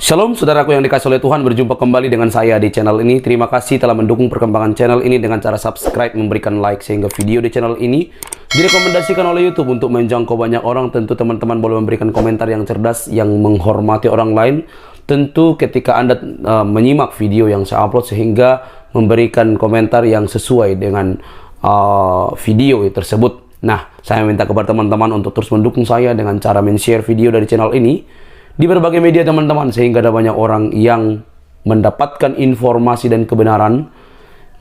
Shalom saudaraku yang dikasih oleh Tuhan, berjumpa kembali dengan saya di channel ini. Terima kasih telah mendukung perkembangan channel ini dengan cara subscribe, memberikan like, sehingga video di channel ini direkomendasikan oleh YouTube untuk menjangkau banyak orang. Tentu teman-teman boleh memberikan komentar yang cerdas, yang menghormati orang lain. Tentu ketika Anda menyimak video yang saya upload, sehingga memberikan komentar yang sesuai dengan video tersebut. Nah, saya minta kepada teman-teman untuk terus mendukung saya dengan cara men-share video dari channel ini di berbagai media teman-teman, sehingga ada banyak orang yang mendapatkan informasi dan kebenaran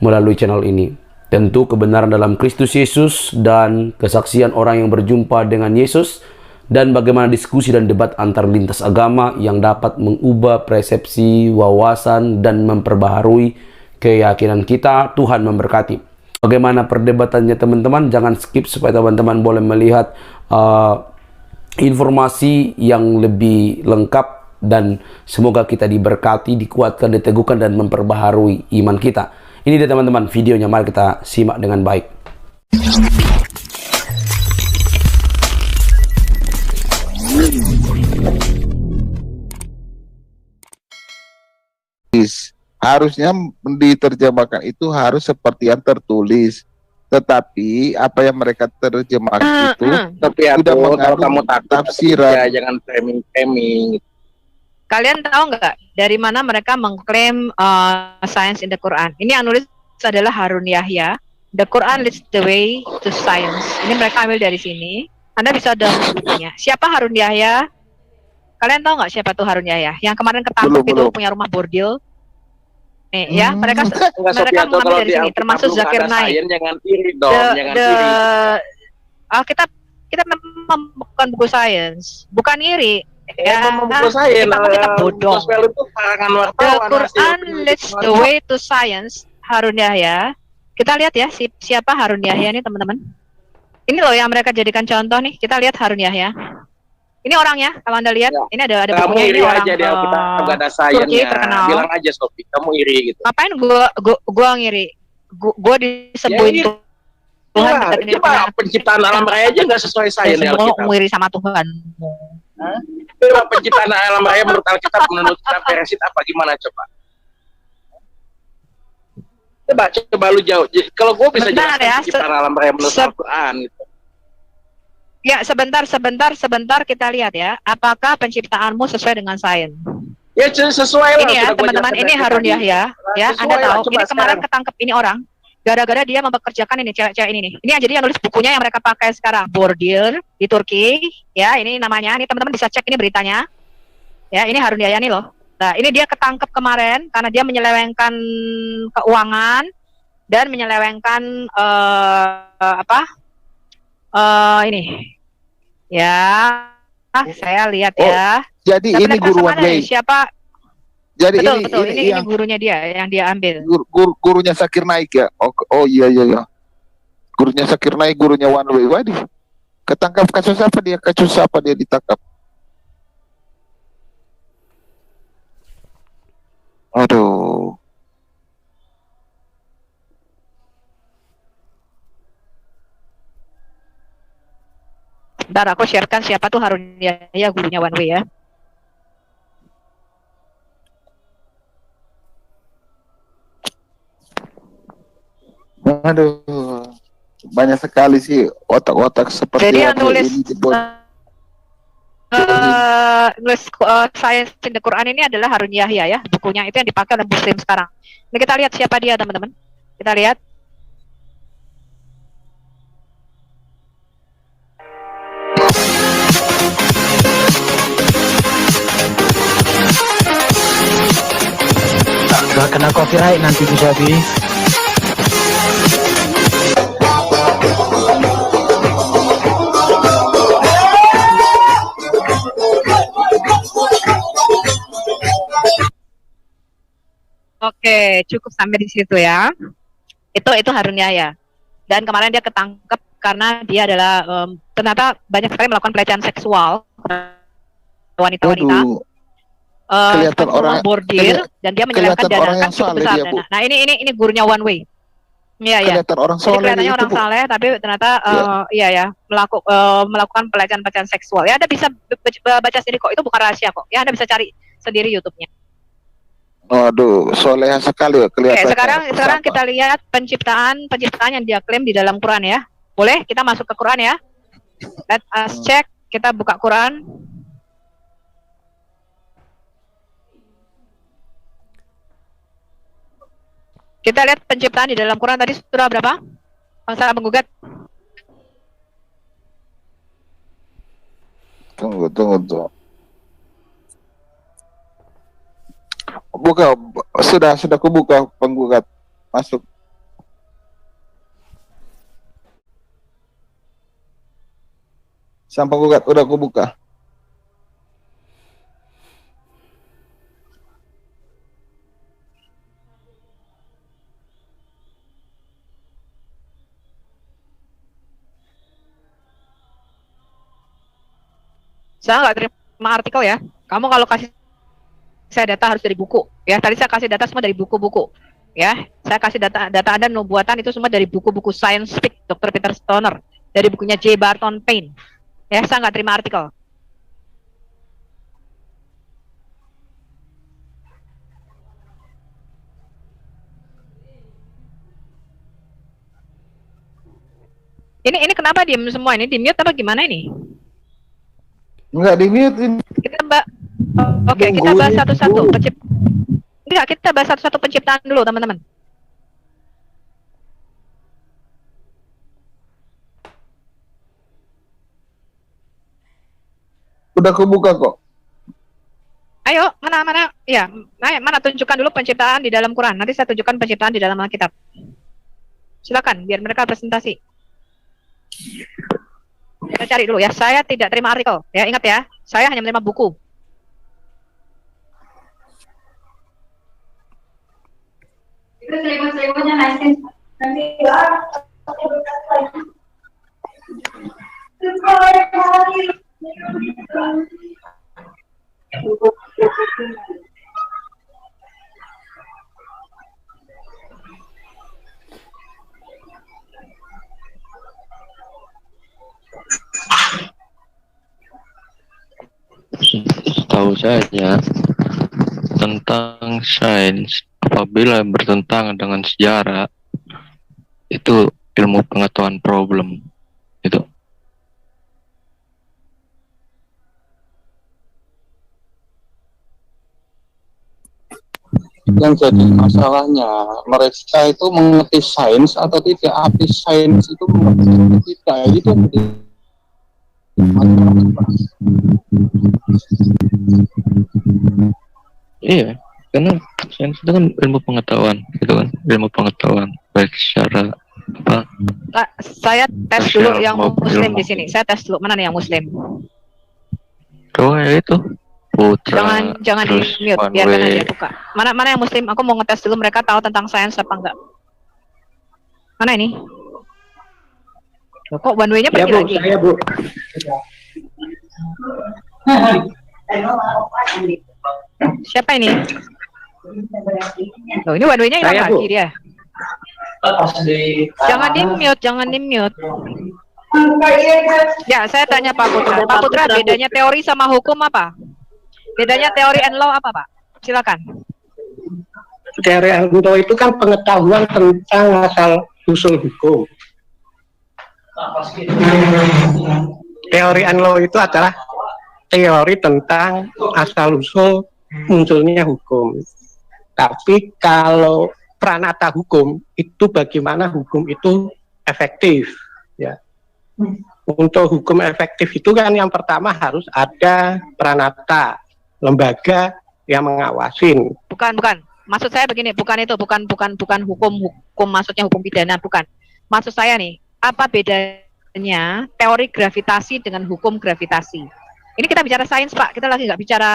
melalui channel ini. Tentu kebenaran dalam Kristus Yesus dan kesaksian orang yang berjumpa dengan Yesus, dan bagaimana diskusi dan debat antar lintas agama yang dapat mengubah persepsi, wawasan, dan memperbaharui keyakinan kita. Tuhan memberkati. Bagaimana perdebatannya teman-teman? Jangan skip supaya teman-teman boleh melihat informasi yang lebih lengkap, dan semoga kita diberkati, dikuatkan, diteguhkan, dan memperbaharui iman kita. Ini dia teman-teman videonya, mari kita simak dengan baik. Harusnya diterjemahkan itu harus seperti yang tertulis. Tetapi apa yang mereka terjemahkan itu tapi sudah kalau kamu mengandung takut tafsiran. ya jangan framing. Kalian tahu nggak dari mana mereka mengklaim science in the Quran? Ini yang nulis adalah Harun Yahya. The Quran leads the way to science. Ini mereka ambil dari sini. Anda bisa download bukunya. Siapa Harun Yahya? Kalian tahu nggak siapa tuh Harun Yahya? Yang kemarin ketangkep itu punya rumah bordil. Nih ya, mereka mengambil dari sini, termasuk Zakir Naik. Jangan iri dong, jangan iri. Kita memang bukan buku sains, bukan iri. Ya, buku sains. Kita bodoh. The Quran leads the way to science. Harun Yahya. Kita lihat ya, siapa Harun Yahya nih teman-teman. Ini loh yang mereka jadikan contoh nih. Kita lihat Harun Yahya. Ini orangnya, kalau Anda lihat, ya. Ini ada kamu bukunya, iri ini aja dia, kita nggak ada sayangnya. Bilang aja Sophie, kamu iri gitu. Ngapain gua ngiri? Gua disembuhin ya, Tuhan. Coba penciptaan alam raya aja nggak sesuai sains Alkitab. Ngiri sama Tuhan. Coba penciptaan alam raya menurut Alkitab, menurut kitab Beresit apa gimana coba? Coba lu jauh. Kalau gua bisa jelaskan ya, penciptaan alam raya menurut Al-Quran gitu. Ya, sebentar kita lihat ya. Apakah penciptaanmu sesuai dengan sains? Ya, sesuai lah. Ini ya, teman-teman, ini Harun Yahya. Ya, Anda tahu, ini kemarin ketangkep ini orang. Gara-gara dia mempekerjakan ini cewek-cewek ini nih. Ini yang jadi yang nulis bukunya yang mereka pakai sekarang. Bordil di Turki. Ya, ini namanya. Ini teman-teman bisa cek ini beritanya. Ya, ini Harun Yahya nih loh. Nah, ini dia ketangkep kemarin karena dia menyelewengkan keuangan dan menyelewengkan ini ya, saya lihat ya. Jadi ini guru One Way. Siapa? Jadi betul, ini gurunya dia yang dia ambil. Gurunya Zakir Naik ya. Oh iya. Gurunya Zakir Naik, gurunya One Way. Waduh. Ketangkap kasus apa dia? Kasus apa dia ditangkap? Aduh. Bentar, aku sharekan siapa tuh Harun Yahya, gurunya One Way ya. Aduh, banyak sekali sih otak-otak seperti jadi yang nulis ini nulis Science in the Quran ini adalah Harun Yahya ya, bukunya itu yang dipakai oleh Muslim sekarang. Ini kita lihat siapa dia teman-teman. Kita lihat. Gak kena copyright nanti Bu Syafi. Oke, cukup sampai di situ ya. Itu Harun Yahya. Dan kemarin dia ketangkep karena dia adalah ternyata banyak sekali melakukan pelecehan seksual wanita-wanita. Kelihatan orang bordir dan dia menyelewengkan dana kan cukup besar dana. Nah ini gurunya One Way. Iya. Kelihatan orang soleh. Jadi kelihatannya orang saleh tapi ternyata melakukan pelecehan seksual. Ya Anda bisa baca sendiri kok, itu bukan rahasia kok. Ya Anda bisa cari sendiri YouTube-nya. Waduh, soleha sekali ya Oke, kelihatan. sekarang kita lihat penciptaan yang dia klaim di dalam Quran ya. Boleh kita masuk ke Quran ya? Let us check. Kita buka Quran. Kita lihat penciptaan di dalam Quran tadi surah berapa? Masalah penggugat. Tunggu. Buka, sudah aku buka penggugat masuk. Sang penggugat udah aku buka. Saya nggak terima artikel ya. Kamu kalau kasih saya data harus dari buku. Ya, tadi saya kasih data semua dari buku-buku. Ya, saya kasih data Anda nubuatan itu semua dari buku-buku Scientific Dr. Peter Stoner, dari bukunya J. Barton Payne. Ya, saya nggak terima artikel. Ini kenapa diem semua ini? Di mute apa gimana ini? Enggak di mute. Oke, kita bahas satu-satu. Enggak, kita bahas satu-satu penciptaan dulu, teman-teman. Udah aku buka kok. Ayo, mana? Ya, mana tunjukkan dulu penciptaan di dalam Quran. Nanti saya tunjukkan penciptaan di dalam Alkitab. Silakan, biar mereka presentasi. Kita cari dulu ya. Saya tidak terima artikel. Ya, ingat ya. Saya hanya menerima buku. Itu selimut-selimutnya naikin nanti Tahu saja tentang sains apabila bertentangan dengan sejarah itu ilmu pengetahuan problem itu. Yang jadi masalahnya mereka itu mengerti sains atau tidak, habis sains itu mengerti atau tidak, itu Iya, karena sains itu kan ilmu pengetahuan, gitu kan, ilmu pengetahuan baik secara apa? Saya tes sosial dulu yang maupun Muslim ilmu. di sini. Saya tes dulu mana nih yang Muslim. Oh ya itu Putra. Jangan di terus mute, One biarkan Way. aja buka. Mana yang Muslim? Aku mau ngetes dulu mereka tahu tentang sains apa enggak. Mana ini? Loh, kok one way-nya pergi lagi? Saya Bu. Siapa ini? Loh, ini one way-nya hilang Saya, Bu. lagi dia. Jangan di mute. Ya, saya tanya Pak Putra. Pak Putra, bedanya teori sama hukum apa? Bedanya teori and law apa, Pak? Silakan. Teori Anto itu kan pengetahuan tentang asal usul hukum. Teori Anlo itu adalah teori tentang asal usul munculnya hukum. Tapi kalau pranata hukum itu bagaimana hukum itu efektif, ya. Untuk hukum efektif itu kan yang pertama harus ada pranata, lembaga yang mengawasin. Bukan. Maksud saya begini, bukan hukum maksudnya hukum pidana, bukan. Maksud saya nih, apa bedanya teori gravitasi dengan hukum gravitasi? Ini kita bicara sains, Pak. Kita lagi nggak bicara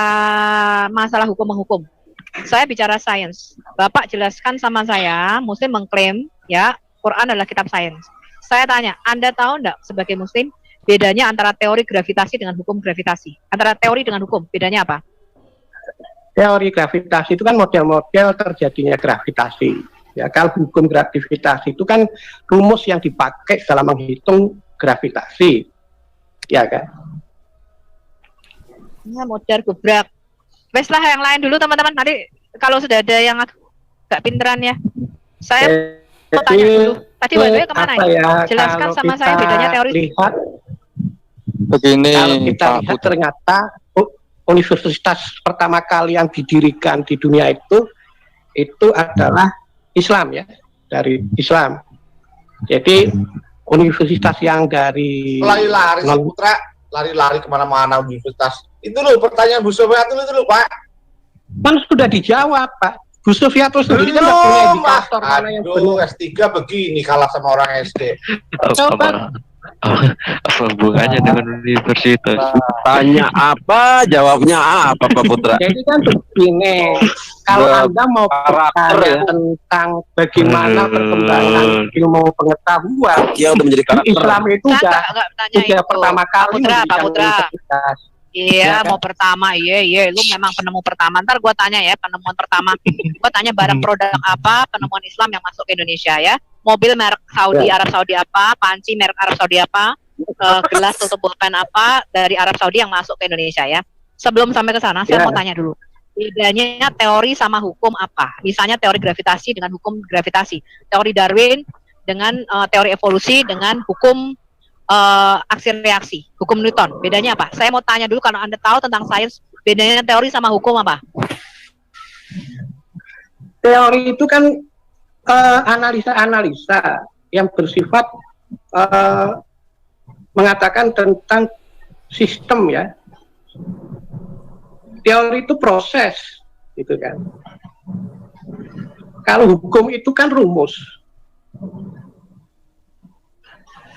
masalah hukum menghukum. Saya bicara sains. Bapak jelaskan sama saya, Muslim mengklaim ya Quran adalah kitab sains. Saya tanya, Anda tahu enggak sebagai Muslim bedanya antara teori gravitasi dengan hukum gravitasi? Antara teori dengan hukum, bedanya apa? Teori gravitasi itu kan model-model terjadinya gravitasi. Ya, kalau hukum gravitasi itu kan rumus yang dipakai dalam menghitung gravitasi, ya kan? Ya, model gebrak. Wes lah yang lain dulu teman-teman. Nanti kalau sudah ada yang agak pinteran ya. Saya mau tanya dulu. Tadi Wanwe kemana ya? Jelaskan kalau sama saya kita bedanya teori. Lihat, Begini, kalau kita Pak lihat Putra. ternyata universitas pertama kali yang didirikan di dunia itu adalah Islam ya, dari Islam. Jadi universitas yang dari Lari-lari Pak Putra, lari-lari kemana-mana universitas. Itu loh pertanyaan Bu Sofia itu loh Pak. kan sudah dijawab Pak. Bu Sufiato sendiri kan nggak punya indikator mana yang Aduh, benar. S3 begini kalah sama orang SD. Coba. Apa hubungannya dengan universitas? Tanya apa, jawabnya apa, Pak Putra? Jadi kan begini, kalau Anda mau Karakter bertanya ya. tentang bagaimana perkembangan ilmu pengetahuan, Dia udah menjadi karakter. Islam itu Saya udah nggak tanya itu. pertama Pak kali Putra, Pak mendirikan Putra. universitas. Iya, Ya kan? mau pertama, iya, lu memang penemu pertama. Ntar gua tanya ya, penemuan pertama. Gua tanya barang produk apa, penemuan Islam yang masuk ke Indonesia ya. Mobil merek Saudi, Arab Saudi apa, panci merek Arab Saudi apa, gelas tutup pulpen apa dari Arab Saudi yang masuk ke Indonesia ya. Sebelum sampai ke sana, saya mau tanya dulu. Bedanya teori sama hukum apa? Misalnya teori gravitasi dengan hukum gravitasi, teori Darwin dengan teori evolusi dengan hukum aksi reaksi, hukum Newton. Bedanya apa? Saya mau tanya dulu kalau Anda tahu tentang sains, bedanya teori sama hukum apa? Teori itu kan analisa-analisa yang bersifat mengatakan tentang sistem ya. Teori itu proses, gitu kan. Kalau hukum itu kan rumus.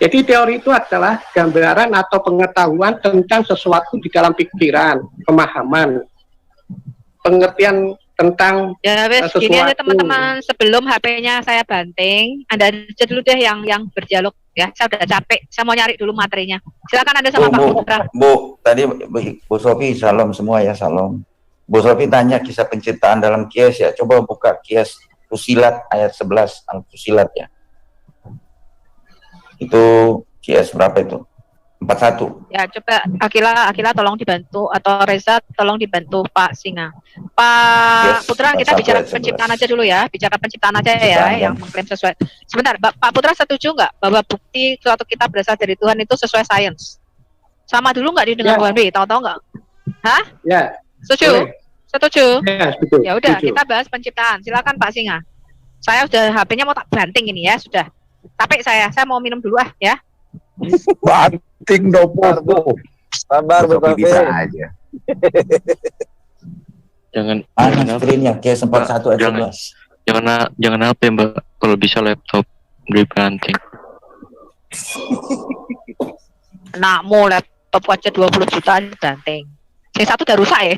Jadi teori itu adalah gambaran atau pengetahuan tentang sesuatu di dalam pikiran, pemahaman, pengertian tentang Ya wes, sesuatu. gini aja teman-teman, sebelum HP-nya saya banting, Anda aja dulu deh yang berdialog ya. Saya udah capek, saya mau nyari dulu materinya. Silakan Anda sama Pak Putra. Bu, tadi Bu Sofi salam semua ya, salam. Bu Sofi tanya kisah penciptaan dalam Qiyas ya. Coba buka Qiyas Fusilat ayat 11 Al-Fusilat ya. Itu Qiyas berapa itu? 41. Ya coba Akila tolong dibantu, atau Reza tolong dibantu Pak Singa. Pak Yes, Putra, kita 41 bicara ayat 11. penciptaan aja dulu ya, bicara penciptaan aja Penciptaan, ya, ya. yang mengklaim sesuai. Sebentar, Pak Putra setuju nggak bahwa bukti suatu kitab berasal dari Tuhan itu sesuai sains? Sama dulu nggak dengan Ya. Tuhan B? Tahu-tahu nggak? Hah? Ya. Setuju? Boleh. Setuju? Ya, betul. Ya udah, Setuju. kita bahas penciptaan. Silakan Pak Singa. Saya udah HP-nya mau tak banting ini ya, sudah. Tapi saya mau minum dulu ya. Banting dopo. Sabar, Bu Sofi. aja. Jangan Mana screennya? Qiyas 41 ayat Jangan. 11. jangan HP Mbak, kalau bisa laptop dibanting. Nah, mau laptop aja 20 juta banting. Yang satu udah rusak ya.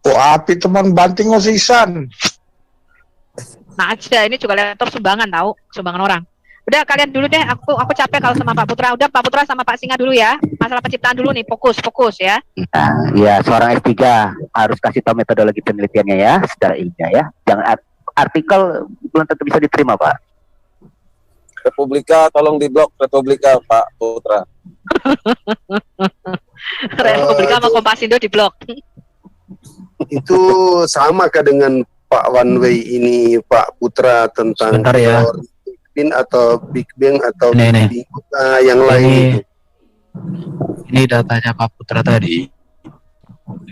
Oh, api teman banting osisan. Nah aja, ini juga laptop sumbangan tahu, sumbangan orang. Udah kalian dulu deh, aku capek kalau sama Pak Putra. Udah Pak Putra sama Pak Singa dulu ya. Masalah penciptaan dulu nih, fokus ya. Ya, seorang S3 harus kasih tahu metodologi penelitiannya ya, secara ilmiah ya. Jangan artikel belum tentu bisa diterima, Pak. Republika, tolong diblok Republika, Pak Putra. Republika sama Kompasindo di blok. Itu sama kah dengan Pak Wanwei ini, Pak Putra, tentang Sebentar ya. Big Bang atau Big Bang atau Ini. Big Bang yang lain itu? Ini datanya Pak Putra tadi.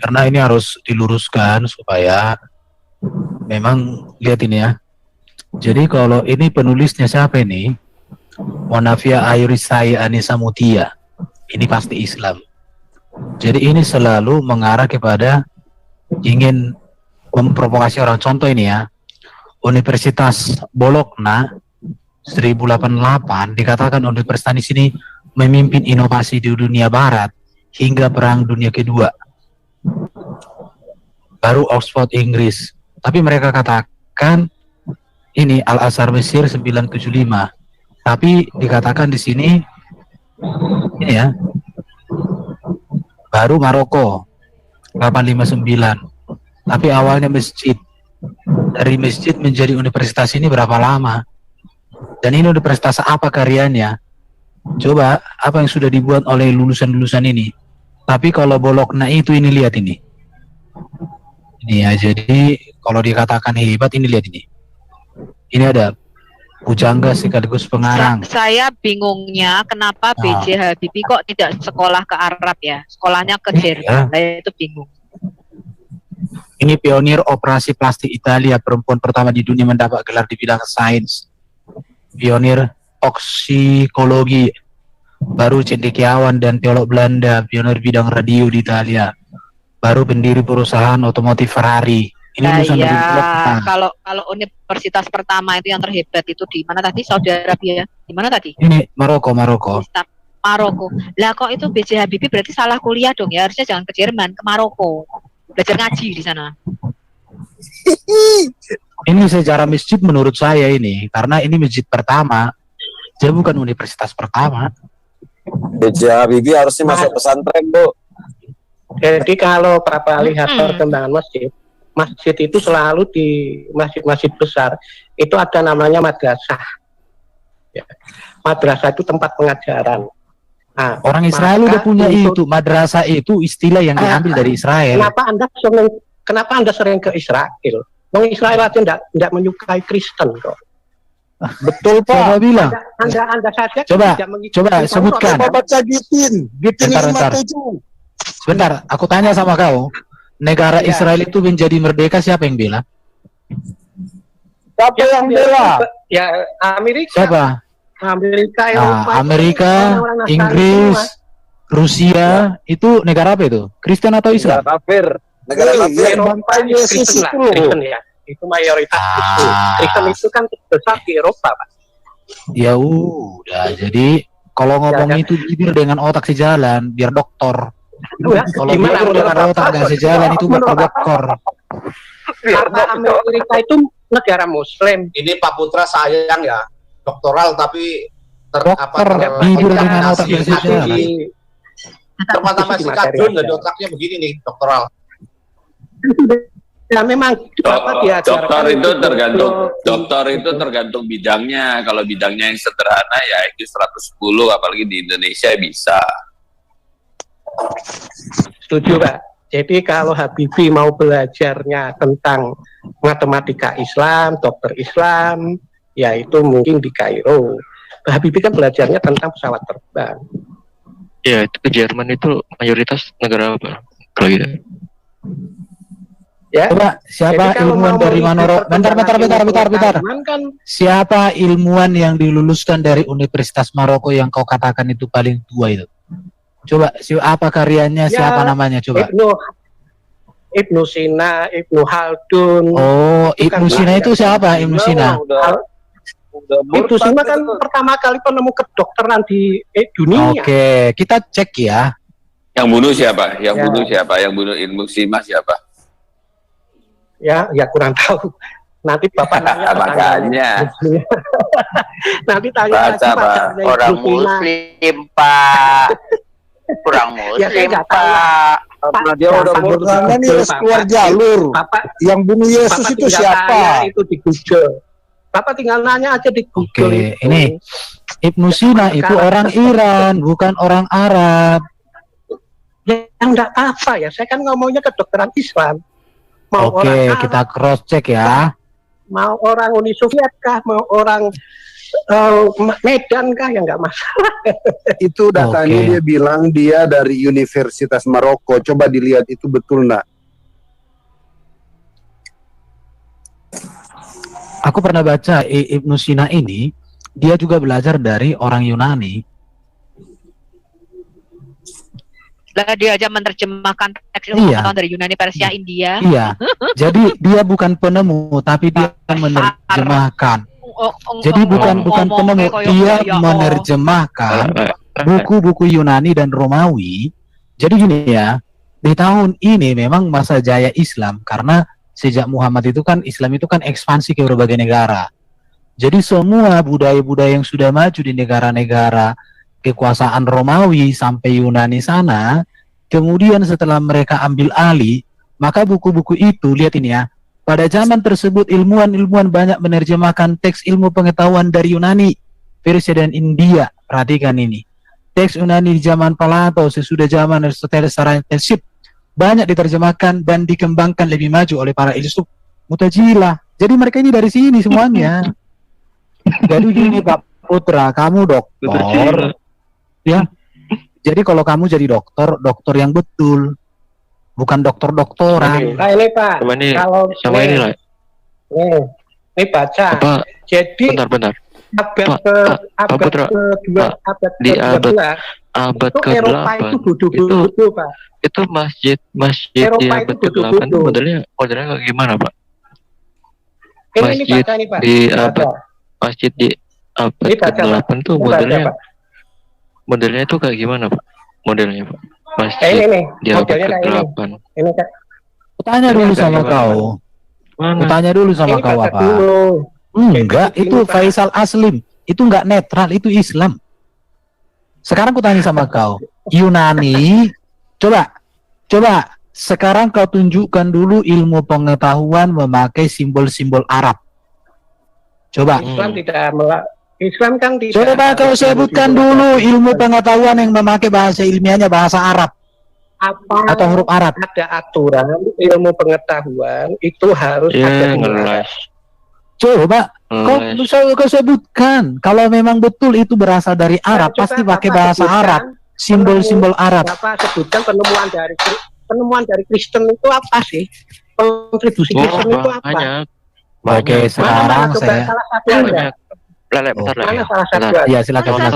Karena ini harus diluruskan supaya memang lihat ini ya. Jadi kalau ini penulisnya siapa ini? Monafia Ayurisai Anissa Mutia. Ini pasti Islam. Jadi ini selalu mengarah kepada ingin memprovokasi orang. Contoh ini ya, Universitas Bologna 1088 dikatakan universitas di sini memimpin inovasi di dunia barat hingga Perang Dunia Kedua. Baru Oxford Inggris. Tapi mereka katakan ini Al-Azhar Mesir 975. Tapi dikatakan di sini ini ya, baru Maroko 859. Tapi awalnya masjid. Dari masjid menjadi universitas ini berapa lama? Dan ini universitas apa karyanya? Coba apa yang sudah dibuat oleh lulusan-lulusan ini? Tapi kalau Bologna itu ini lihat ini. Ini ya, jadi kalau dikatakan hebat ini lihat ini. Ini ada pujangga sekaligus pengarang. Saya bingungnya kenapa B.J. Habibie kok tidak sekolah ke Arab ya? Sekolahnya ke Jerman. Saya itu bingung. Ini pionir operasi plastik Italia, perempuan pertama di dunia mendapat gelar di bidang sains. Pionir toksikologi, baru cendekiawan dan teolog Belanda, pionir bidang radio di Italia, baru pendiri perusahaan otomotif Ferrari. Ini lulusan dari Belanda. Kalau universitas pertama itu yang terhebat itu di mana tadi? Saudi Arabia. Di mana tadi? Ini Maroko. Maroko. Lah kok itu B.J. Habibie berarti salah kuliah dong ya? Harusnya jangan ke Jerman, ke Maroko. Belajar ngaji di sana. Ini sejarah masjid menurut saya ini, karena ini masjid pertama, dia bukan universitas pertama. B.J. Habibie harusnya masuk pesantren, Bu. Jadi kalau Bapak lihat perkembangan masjid itu selalu di masjid-masjid besar itu ada namanya madrasah. Ya. Madrasah itu tempat pengajaran. Nah, orang Israel udah punya itu madrasah, itu istilah yang diambil dari Israel. Kenapa anda sering ke Israel? Orang Israel aja tidak menyukai Kristen kok. Betul Pak. Coba bilang. Anda saja coba sebutkan. Coba baca Gitin 57. Sebentar, aku tanya sama kau. Negara Israel itu menjadi merdeka siapa yang bela? Siapa yang bela? Ya Amerika. Siapa? Amerika, Inggris, Rusia, itu negara apa itu? Kristen atau Islam? Negara kafir. Kristen ya. Itu mayoritas Kristen itu kan besar di Eropa, Pak. Ya udah, jadi kalau ngomong itu jujur dengan otak sejalan, biar doktor. Kalau jujur dengan otak nggak sejalan itu bakal doktor. Karena Amerika itu negara Muslim. Ini Pak Putra sayang ya. Doktoral tapi jujur dengan otak yang sejalan. Pertama si Kadun dari otaknya begini nih, doktoral. Ya memang dokter itu tergantung bidangnya. Kalau bidangnya yang sederhana ya itu 110, apalagi di Indonesia bisa. Setuju Pak. Jadi kalau Habibie mau belajarnya tentang matematika Islam, dokter Islam, ya itu mungkin di Kairo. Habibie kan belajarnya tentang pesawat terbang. Ya, itu ke Jerman itu mayoritas negara apa? Kalau gitu. Ya. Coba siapa ilmuwan dari Manoro? Bentar. Siapa ilmuwan yang diluluskan dari Universitas Maroko yang kau katakan itu paling tua itu? Coba apa karyanya, siapa namanya coba? Ibnu Sina, Ibnu Khaldun. Oh, Ibnu Sina itu siapa? Ibnu Sina. Ibnu Sina kan pertama kali penemu kedokteran di dunia. Oke, kita cek ya. Yang bunuh siapa? Yang bunuh Ibnu Sina siapa? Ya kurang tahu. Nanti Bapak nanya makanya. Nanti tanya lagi Pak. Orang Muslim, Pak. Kurang Muslim, Pak. Dia udah Karena nih keluar jalur. Yang bunuh Yesus itu siapa? Itu di Google. Bapak tinggal nanya aja di Google. Oke, ini Ibnu Sina itu orang Iran, bukan orang Arab. Ya enggak apa ya. Saya kan ngomongnya kedokteran Islam. Oke, kita cross check ya. Mau orang Uni Soviet kah, mau orang Medan kah, ya nggak masalah. Itu datanya dia bilang dia dari Universitas Maroko. Coba dilihat itu betul nggak? Aku pernah baca Ibnu Sina ini, dia juga belajar dari orang Yunani. Lah dia aja menerjemahkan teks ilmu pengetahuan dari Yunani, Persia, India. Iya. Jadi dia bukan penemu, tapi dia menerjemahkan. Jadi bukan penemu, dia menerjemahkan buku-buku Yunani dan Romawi. Jadi gini ya, di tahun ini memang masa jaya Islam, karena sejak Muhammad itu kan Islam itu kan ekspansi ke berbagai negara. Jadi semua budaya-budaya yang sudah maju di negara-negara kekuasaan Romawi sampai Yunani sana, kemudian setelah mereka ambil alih, maka buku-buku itu, lihat ini ya, pada zaman tersebut ilmuwan-ilmuwan banyak menerjemahkan teks ilmu pengetahuan dari Yunani, Persia dan India. Perhatikan ini. teks Yunani di zaman Plato sesudah zaman Aristoteles secara intensif banyak diterjemahkan dan dikembangkan lebih maju oleh para filsuf Mu'tazilah. Jadi mereka ini dari sini semuanya. Jadi gini Pak Putra, kamu dokter, ya. Jadi kalau kamu jadi dokter yang betul, bukan dokter-doktoran. Nah ini Pak, kalau ini lah. Ini baca. Jadi bentar. abad ke-12 Eropa itu bodoh-bodoh Pak. Itu masjid di abad ke-8 itu modelnya kayak gimana Pak? Masjid di abad ke-8 tuh modelnya itu kayak gimana Pak? Modelnya Pak? Masjid di abad ke-8. Tanya dulu sama kau. Tanya dulu sama kau apa? Enggak, itu Faisal Aslim. Itu enggak netral, itu Islam. Sekarang ku tanya sama kau, Yunani, coba sekarang kau tunjukkan dulu ilmu pengetahuan memakai simbol-simbol Arab. Coba. Islam kan tidak. Coba kau sebutkan dulu ilmu pengetahuan yang memakai bahasa ilmiahnya bahasa Arab. Atau huruf Arab. Ada aturan ilmu pengetahuan itu harus ada ngelas. Coba kau sebutkan kalau memang betul itu berasal dari Arab, pasti pakai bahasa Arab, simbol-simbol Arab. Bapak sebutkan penemuan dari Kristen itu apa sih? Kontribusi Kristen itu apa? Oke, sekarang saya Ya silakan.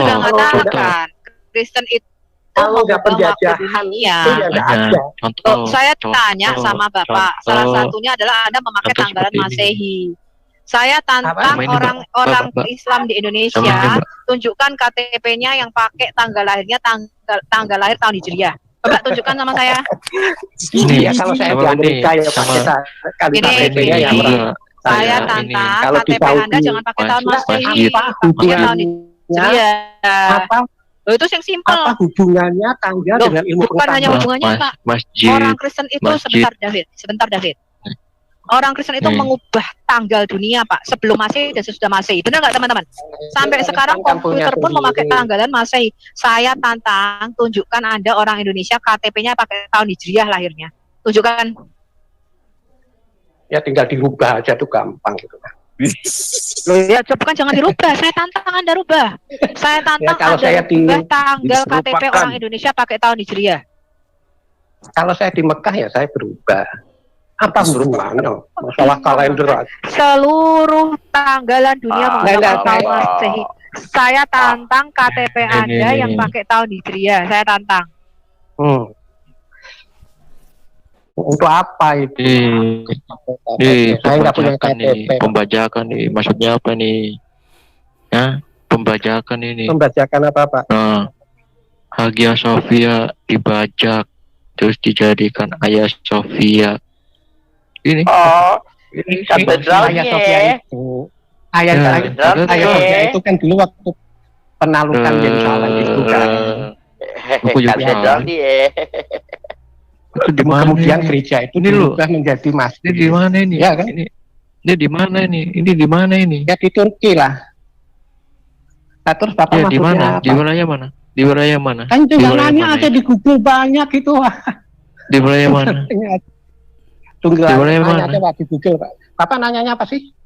Kristen itu kalau nggak penjajahan itu ya nggak ada. Saya tanya sama Bapak, salah satunya adalah Anda memakai tanggalan Masehi. Saya tantang orang Islam di Indonesia, tunjukkan KTP-nya yang pakai tanggal lahirnya tanggal lahir tahun Hijriah. Coba tunjukkan sama saya. Ini ya kalau saya di Amerika ya pakai KTP-nya yang saya tantang KTP Anda jangan pakai tahun Masehi, pakai tahun Hijriah. Itu yang simpel. Apa hubungannya tanggal dengan ilmu pengetahuan? Bukan hanya hubungannya, Pak. Orang Kristen itu sebentar David. Orang Kristen itu mengubah tanggal dunia, Pak, sebelum Masehi dan sesudah Masehi. Benar nggak, teman-teman? Sampai sekarang komputer pun memakai tanggalan Masehi. Saya tantang, tunjukkan Anda orang Indonesia KTP-nya pakai tahun Hijriah lahirnya. Tunjukkan. Ya tinggal dirubah aja tuh gampang gitu kan. Loh ya, coba kan jangan dirubah. Saya tantang Anda rubah. Saya tantang Anda rubah tanggal KTP orang Indonesia pakai tahun Hijriah. Kalau saya di Mekah ya saya berubah. Apa hubungannya? Masalah kalender. Seluruh tanggalan dunia menggunakan tahun Masehi. Saya tantang KTP Anda yang pakai tahun Hijriah. Saya tantang. Untuk apa itu? Saya nggak punya KTP. Pembajakan nih, maksudnya apa nih? Ya, pembajakan ini. Pembajakan apa Pak? Nah, Hagia Sophia dibajak, terus dijadikan Hagia Sophia. Ini. Ini katedralnya. Hagia Sophia itu. Hagia Sophia itu kan dulu waktu penalukan Yerusalem itu kan. Katedralnya. Kemudian gereja itu berubah menjadi masjid. Ini di mana ini? Ya kan? Ini di mana ini? Ini di mana ini? Ya di Turki lah. Nah, terus Bapak ya, di mana? Apa? Di wilayah mana? Di wilayah mana? Kan tunggalannya ada di Google banyak itu. Di wilayah mana? Tunggalannya ada di Google Pak. Bapak nanyanya apa sih?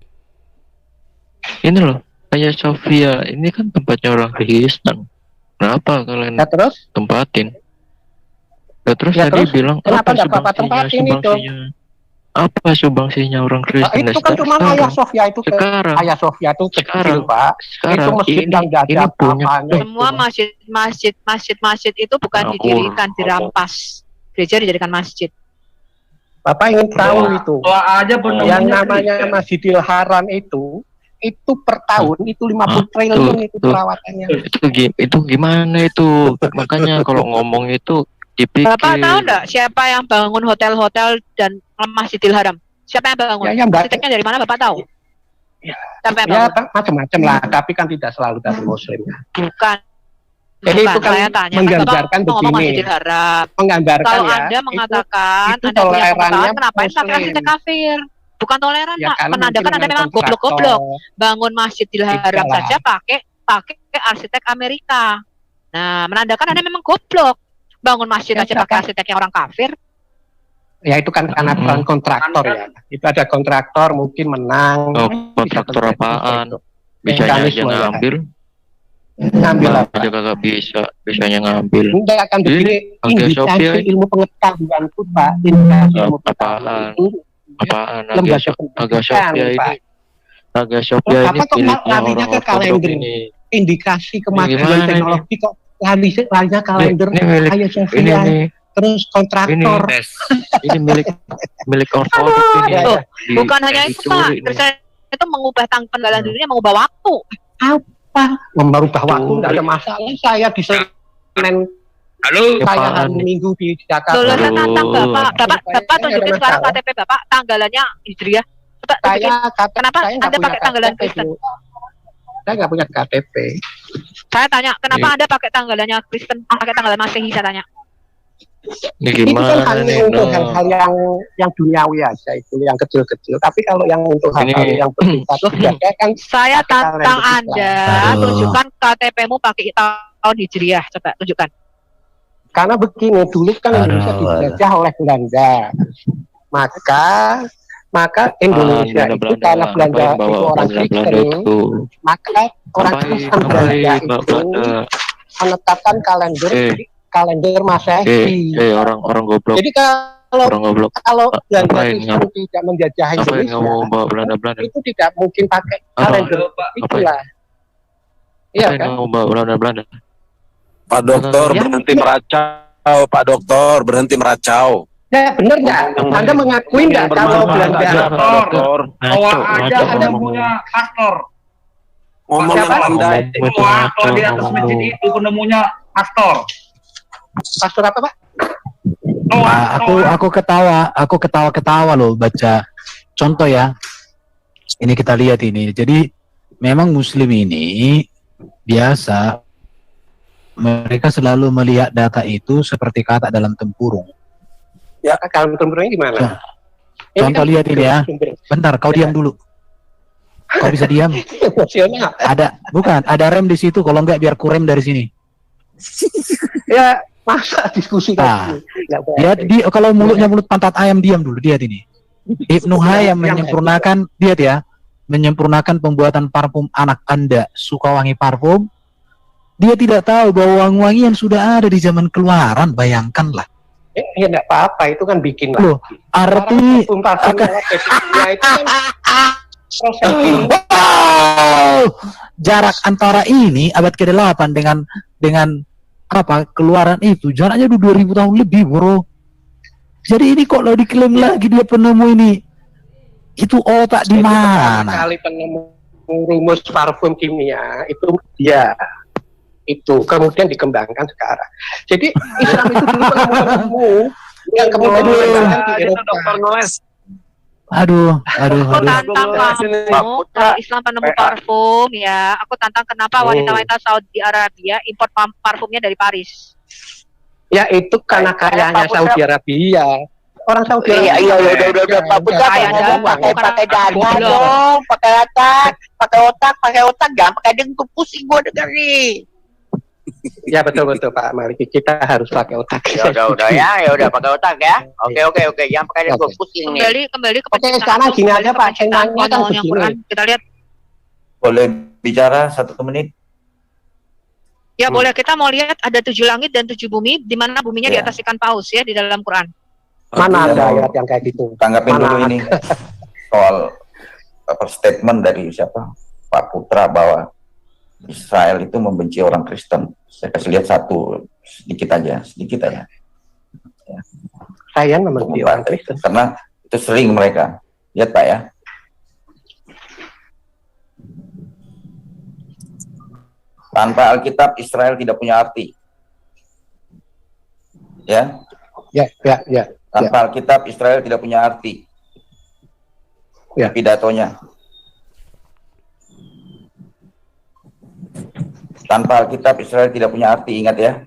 Ini loh, Hagia Sophia. Ini kan tempatnya orang Kristen. Kenapa kalian tempatin? Ya, terus tadi bilang kenapa nggak Bapak tempatin itu? Apa sumbangsinya orang Kristen? Itu kan cuma Hagia Sophia itu. Hagia Sophia itu kecil Pak. Itu masjid yang nggak ada apa-apanya. Semua masjid itu bukan didirikan, dirampas. Gereja dijadikan masjid. Bapak ingin tahu itu? Yang namanya Masjidil Haram itu per tahun itu 50 triliun itu perawatannya. Itu gimana itu? Makanya kalau ngomong itu dipikir. Bapak tahu nggak siapa yang bangun hotel-hotel dan Masjidil Haram? Siapa yang bangun? Arsiteknya dari mana Bapak tahu? Siapa yang bangun? Macam-macam lah, tapi kan tidak selalu dari Muslim. Bukan. Jadi itu kan menggambarkan begini. Menggambarkan kalau ya. Anda mengatakan itu Anda punya pengetahuan, kenapa pakai Muslim. arsitek kafir? Bukan toleran, Ya, Pak. Menandakan Anda memang goblok-goblok. Bangun Masjidil Haram saja pakai arsitek Amerika. Nah, menandakan Anda memang goblok. Bangun masjid aja pakai arsiteknya orang kafir. Ya itu kan karena peran kontraktor ya. Itu ada kontraktor mungkin menang. Kontraktor apaan? Bisanya aja ngambil. Ngambil apa? Aja kagak bisa, bisanya ngambil. Enggak akan begini. Indikasi ilmu pengetahuan itu Pak. Indikasi ilmu pengetahuan itu. Apaan? Agak Sophia ini. Agak Sophia ini miliknya orang-orang pondok ini. Indikasi kemajuan teknologi kok larinya kalender. Agak Sophia. Terus kontraktor. Ini milik ortodok ini. Bukan hanya itu Pak. Terus itu mengubah tanggalan dunia, mengubah waktu. Apa? Merubah waktu tidak ada masalah. Saya di Senin. Halo. Saya hari Minggu di Jakarta. Loh, saya tantang Bapak tunjukin sekarang KTP Bapak tanggalannya Hijriah. Kenapa Anda pakai tanggalan Kristen? Saya nggak punya KTP. Saya tanya, kenapa Anda pakai tanggalannya Kristen, pakai tanggalan Masehi, saya tanya. Ini itu kan hanya untuk hal-hal yang duniawi aja, itu yang kecil-kecil. Tapi kalau yang untuk hal-hal yang bersifat kan saya tantang Anda tunjukkan KTP-mu pakai tahun Hijriah, coba tunjukkan. Karena begini, dulu kan Indonesia dijajah oleh Belanda. Maka Indonesia itu karena Belanda itu orang Kristen, maka orang Kristen Belanda itu menetapkan kalender Masehi. Orang goblok. Jadi kalau Belanda Kristen tidak menjajah Indonesia, itu tidak mungkin pakai kalender itulah. Iya kan? Belanda. Pak Dokter berhenti meracau. Pak Dokter berhenti meracau. Ya benar nggak? Anda mengakui nggak kalau Belanda? Bahwa Anda punya pastor. Ngomong yang pandai. Kalau di atas masjid itu penemunya pastor. Pastor apa Pak? Aku ketawa loh baca contoh ya. Ini kita lihat ini. Jadi memang Muslim ini biasa mereka selalu melihat data itu seperti kata dalam tempurung. Ya, kalau tempurungnya gimana? Contoh lihat ini ya. Bentar, kau diam dulu. Kau bisa diam? Emosional. Ada rem di situ. Kalau enggak biar kurem dari sini. Ya, masa diskusi kan? Dia kalau mulutnya mulut pantat ayam, diam dulu. Lihat ini. Ibnu Hayam menyempurnakan, lihat ya, menyempurnakan pembuatan parfum anak Anda. Suka wangi parfum. Dia tidak tahu bahwa wangi-wangian sudah ada di zaman keluaran. Bayangkanlah. Ya enggak apa-apa, itu kan bikin loh, arti itu kan proses jarak antara ini abad ke-8 dengan apa keluaran itu jaraknya 2000 tahun lebih, bro. Jadi ini kok lo diklaim lagi dia penemu ini. Itu otak di mana? Kali penemu rumus parfum kimia itu dia. Itu kemudian dikembangkan sekarang. Jadi Islam itu dulu penemu yang kemudian dikembangkan di Eropa. Aduh. Aku tantang kamu, kalau Islam penemu parfum ya, aku tantang kenapa wanita-wanita Saudi Arabia impor parfumnya dari Paris. Ya itu karena kayanya Saudi Arabia. Orang Saudi Arabia. Iya, udah Pak Putra pakai dana dong, pakai otak, jangan pakai dengkul, pusing gua dengerin. Ya betul Pak Maliki, kita harus pakai otak. Ya udah pakai otak ya. Oke, jangan pakai dengkul, pusing nih. Kembali ke sekarang gini aja Pak, channelnya kan begini. Kita lihat. Boleh bicara 1 menit? Ya boleh, kita mau lihat ada 7 langit dan 7 bumi, di mana buminya di atas ikan paus ya di dalam Quran. Mana ada ayat yang kayak gitu? Tanggapin dulu ini soal statement dari siapa? Pak Putra bahwa Israel itu membenci orang Kristen. Saya kasih lihat sedikit aja. Ya. Saya membenci orang Kristen karena itu sering mereka. Lihat Pak ya. Tanpa Alkitab Israel tidak punya arti. Ya. Tanpa Alkitab Israel tidak punya arti. Ya. Pidatonya. Tanpa Alkitab Israel tidak punya arti, ingat ya.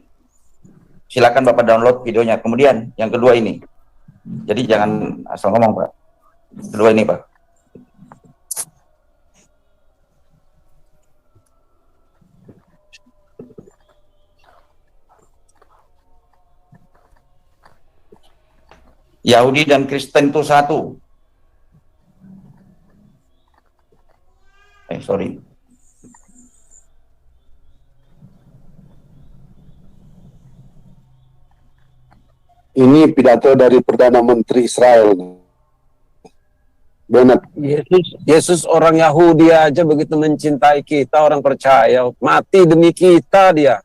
Silakan Bapak download videonya. Kemudian yang kedua ini. Jadi jangan asal ngomong Pak. Kedua ini Pak. Yahudi dan Kristen itu satu. Sorry. Ini pidato dari Perdana Menteri Israel. Benar. Yesus orang Yahudi aja begitu mencintai kita, orang percaya, mati demi kita dia.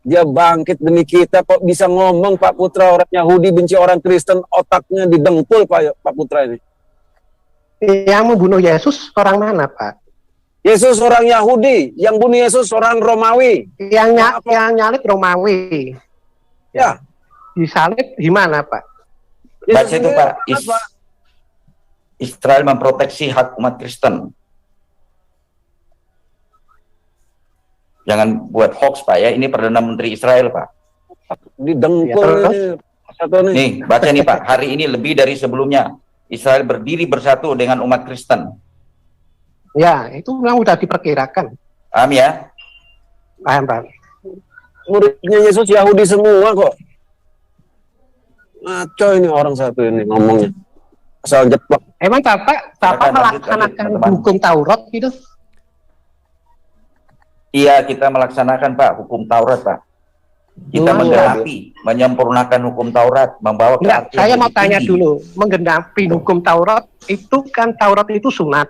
Dia bangkit demi kita, kok bisa ngomong Pak Putra orang Yahudi benci orang Kristen, otaknya didengkul Pak Putra ini. Yang membunuh Yesus orang mana, Pak? Yesus orang Yahudi, yang bunuh Yesus orang Romawi. Yang nyalip Romawi. Ya. Disalib di mana, Pak? Baca itu, Pak. Israel memproteksi hak umat Kristen. Jangan buat hoax, Pak, ya. Ini Perdana Menteri Israel, Pak. Didengkul. Nih, baca nih, Pak. Hari ini lebih dari sebelumnya. Israel berdiri bersatu dengan umat Kristen. Ya, itu memang sudah diperkirakan. Paham ya? Paham, Pak. Muridnya Yesus Yahudi semua kok. Ngaco ini orang satu ini ngomongnya. Asal jeplak. Emang Bapak melaksanakan hukum Taurat gitu? Iya, kita melaksanakan, Pak, hukum Taurat, Pak. Kita menggenapi, menyempurnakan hukum Taurat, membawa ke arti saya mau yang tanya tinggi. dulu, menggenapi hukum Taurat itu kan Taurat itu sunat.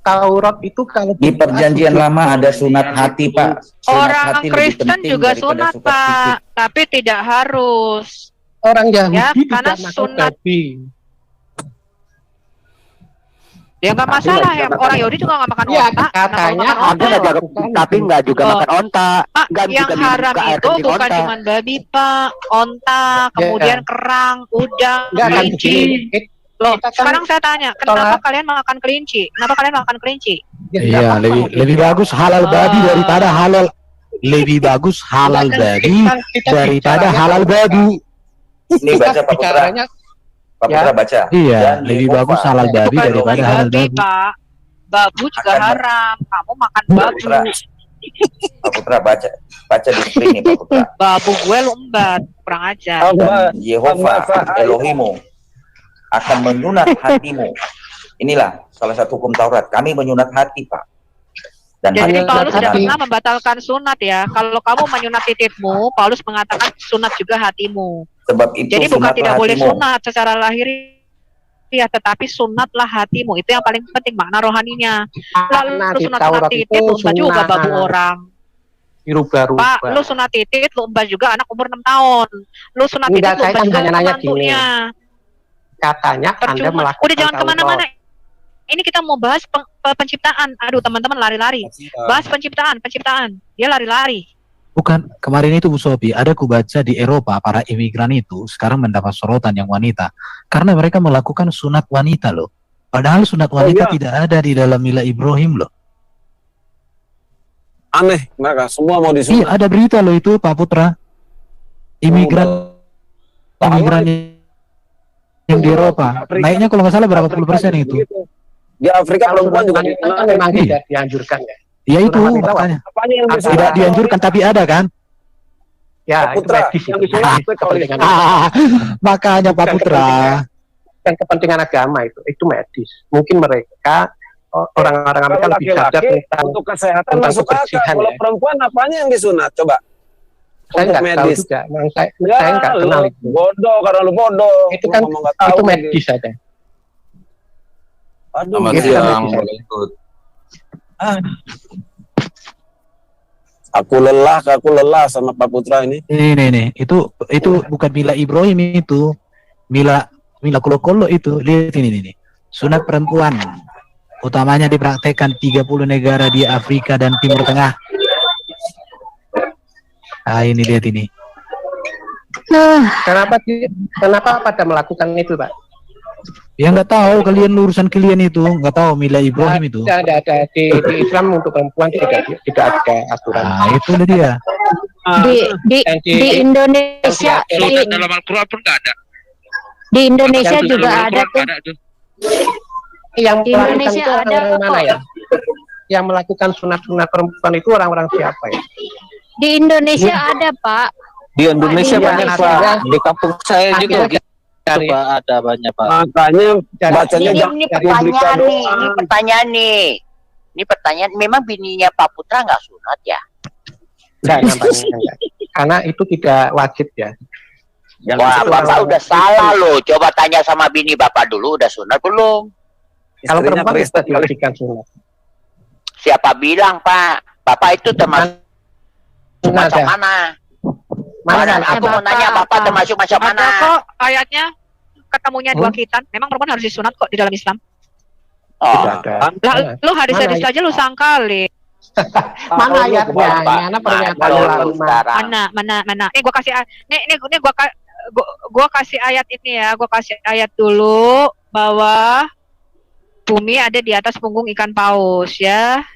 Taurat itu kalau Di perjanjian lama ada sunat hati, Pak. Sunat Orang hati lebih Kristen penting juga daripada sunat, sunat Pak, fisik. tapi tidak harus. Orang Yahudi Ya, tidak karena makan sunat. babi. Ya nggak masalah ya, orang Yahudi juga nggak makan Ya, onta. katanya Ada tapi nggak juga Oh. makan onta. Pak, Nggak yang juga haram dibuka air itu kencing bukan onta. cuma babi, Pak, onta, kemudian kerang, udang, Enggak kan kelinci. begini. Loh, Kita kan sekarang saya tanya, kenapa sholat- kalian makan kelinci? Kenapa kalian makan kelinci? Iya, lebih bagus halal babi daripada halal. Lebih bagus halal babi daripada halal babi. Ini baca Pak Putra. Pak Putra baca. Iya, Dan lebih Yehova bagus halal babi Bukan daripada halal babi, babi. Pak. Babu juga haram. Kamu makan babu. Putra. Pak Putra baca di screen nih, Pak Putra. Babu gue lu embat, kurang ajar. Dan Yehova Elohimu akan menyunat hatimu. Inilah salah satu hukum Taurat. Kami menyunat hati, Pak. Dan Jadi hati Paulus kita tidak adalah- pernah membatalkan sunat ya. Kalau kamu menyunat titikmu, Paulus mengatakan sunat juga hatimu. Sebab itu Jadi bukan sunatlah tidak boleh hatimu. sunat secara lahir, ya, tetapi sunatlah hatimu. Itu yang paling penting, makna rohaninya. Lalu Nah, lu di sunat Taurat titit, itu lu umbah juga sunat. babu orang. Dirubah-rubah. Pak, lu sunat titit, lu umbah juga anak umur 6 tahun. Lu sunat titit, Enggak, lu saya umbah kan juga hanya nanya gini. mantunya. Katanya Anda Percuma. melakukan Udah jangan Taurat. kemana-mana. Ini kita mau bahas penciptaan. Aduh, teman-teman lari-lari. Bahas penciptaan. Dia lari-lari. Bukan, kemarin itu Bu Sophie, ada kubaca di Eropa, para imigran itu sekarang mendapat sorotan yang wanita. Karena mereka melakukan sunat wanita loh. Padahal sunat wanita tidak ada di dalam Mila Ibrahim loh. Aneh, mereka semua mau Iya, disunat. ada berita loh itu Pak Putra. Imigran yang di Eropa. Naiknya kalau nggak salah berapa puluh persen itu. Di Afrika perempuan juga Wanita kan disunat. memang tidak dianjurkan ya. Ya itu Sunat wanita, makanya. Apanya yang disunat? Tidak dianjurkan tapi ada kan? Ya, Pak Putra, itu medis yang itu. disunat itu Kepentingan Makanya Pak Bukan Putra. dan kepentingan agama itu medis. Mungkin mereka orang-orang Amerika Kalau lebih sadar laki-laki tentang untuk kesehatan tentang masuk akal. kebersihan Kalau ya. perempuan apanya yang disunat? Coba. Saya Untuk nggak tahu medis. juga. Memang saya Ya, nggak kenal lu itu. bodoh karena lu bodoh. Itu kan Ngomong nggak tahu itu gitu. medis saja. Aduh, Selamat Itu siang, medis saja. boleh ikut. Aku lelah sama Pak Putra ini. Ini itu bukan Mila Ibrahim itu. Mila Kolo-Kolo itu. Lihat ini. Sunat perempuan utamanya dipraktekkan 30 negara di Afrika dan Timur Tengah. Ah, ini lihat ini. Kenapa pada melakukan itu, Pak? Ya nggak tahu, kalian urusan kalian itu nggak tahu Mila Ibrahim itu. Tidak ada di Islam untuk perempuan tidak ada aturan. Nah, itu dia. Di Indonesia Dalam Al-Quran pun nggak ada. di Indonesia Yang di juga Dalam ada Al-Quran tuh. nggak ada tuh. Yang Di melakukan Indonesia itu ada orang-orang mana kok. ya? Yang melakukan sunat-sunat perempuan itu orang-orang siapa ya? Di Indonesia ada, Pak. Di Indonesia Iya, banyak akhirnya- Pak. Di kampung saya juga Akhirnya gitu. coba ada banyak Pak. Makanya bacanya Ini pertanyaan nih. Ini pertanyaan, memang bininya Pak Putra nggak sunat ya? Enggak namanya enggak. Karena itu tidak wajib ya. Wah, Bapak udah salah loh. Coba tanya sama bini Bapak dulu, udah sunat belum? Kalau perempuan bisa diwajibkan sunat. Siapa bilang Pak? Bapak itu termasuk macam mana? Mana? Aku mau nanya Bapak termasuk macam mana? Ada kok ayatnya ketemunya dua khitan. Memang perempuan harus disunat kok di dalam Islam. Oh. Lah, lu hadis-hadis aja lu sangkali. Mana ayatnya? Mana pernyataan Mana? Nih gua kasih gua kasih ayat ini ya. Gua kasih ayat dulu bahwa bumi ada di atas punggung ikan paus ya.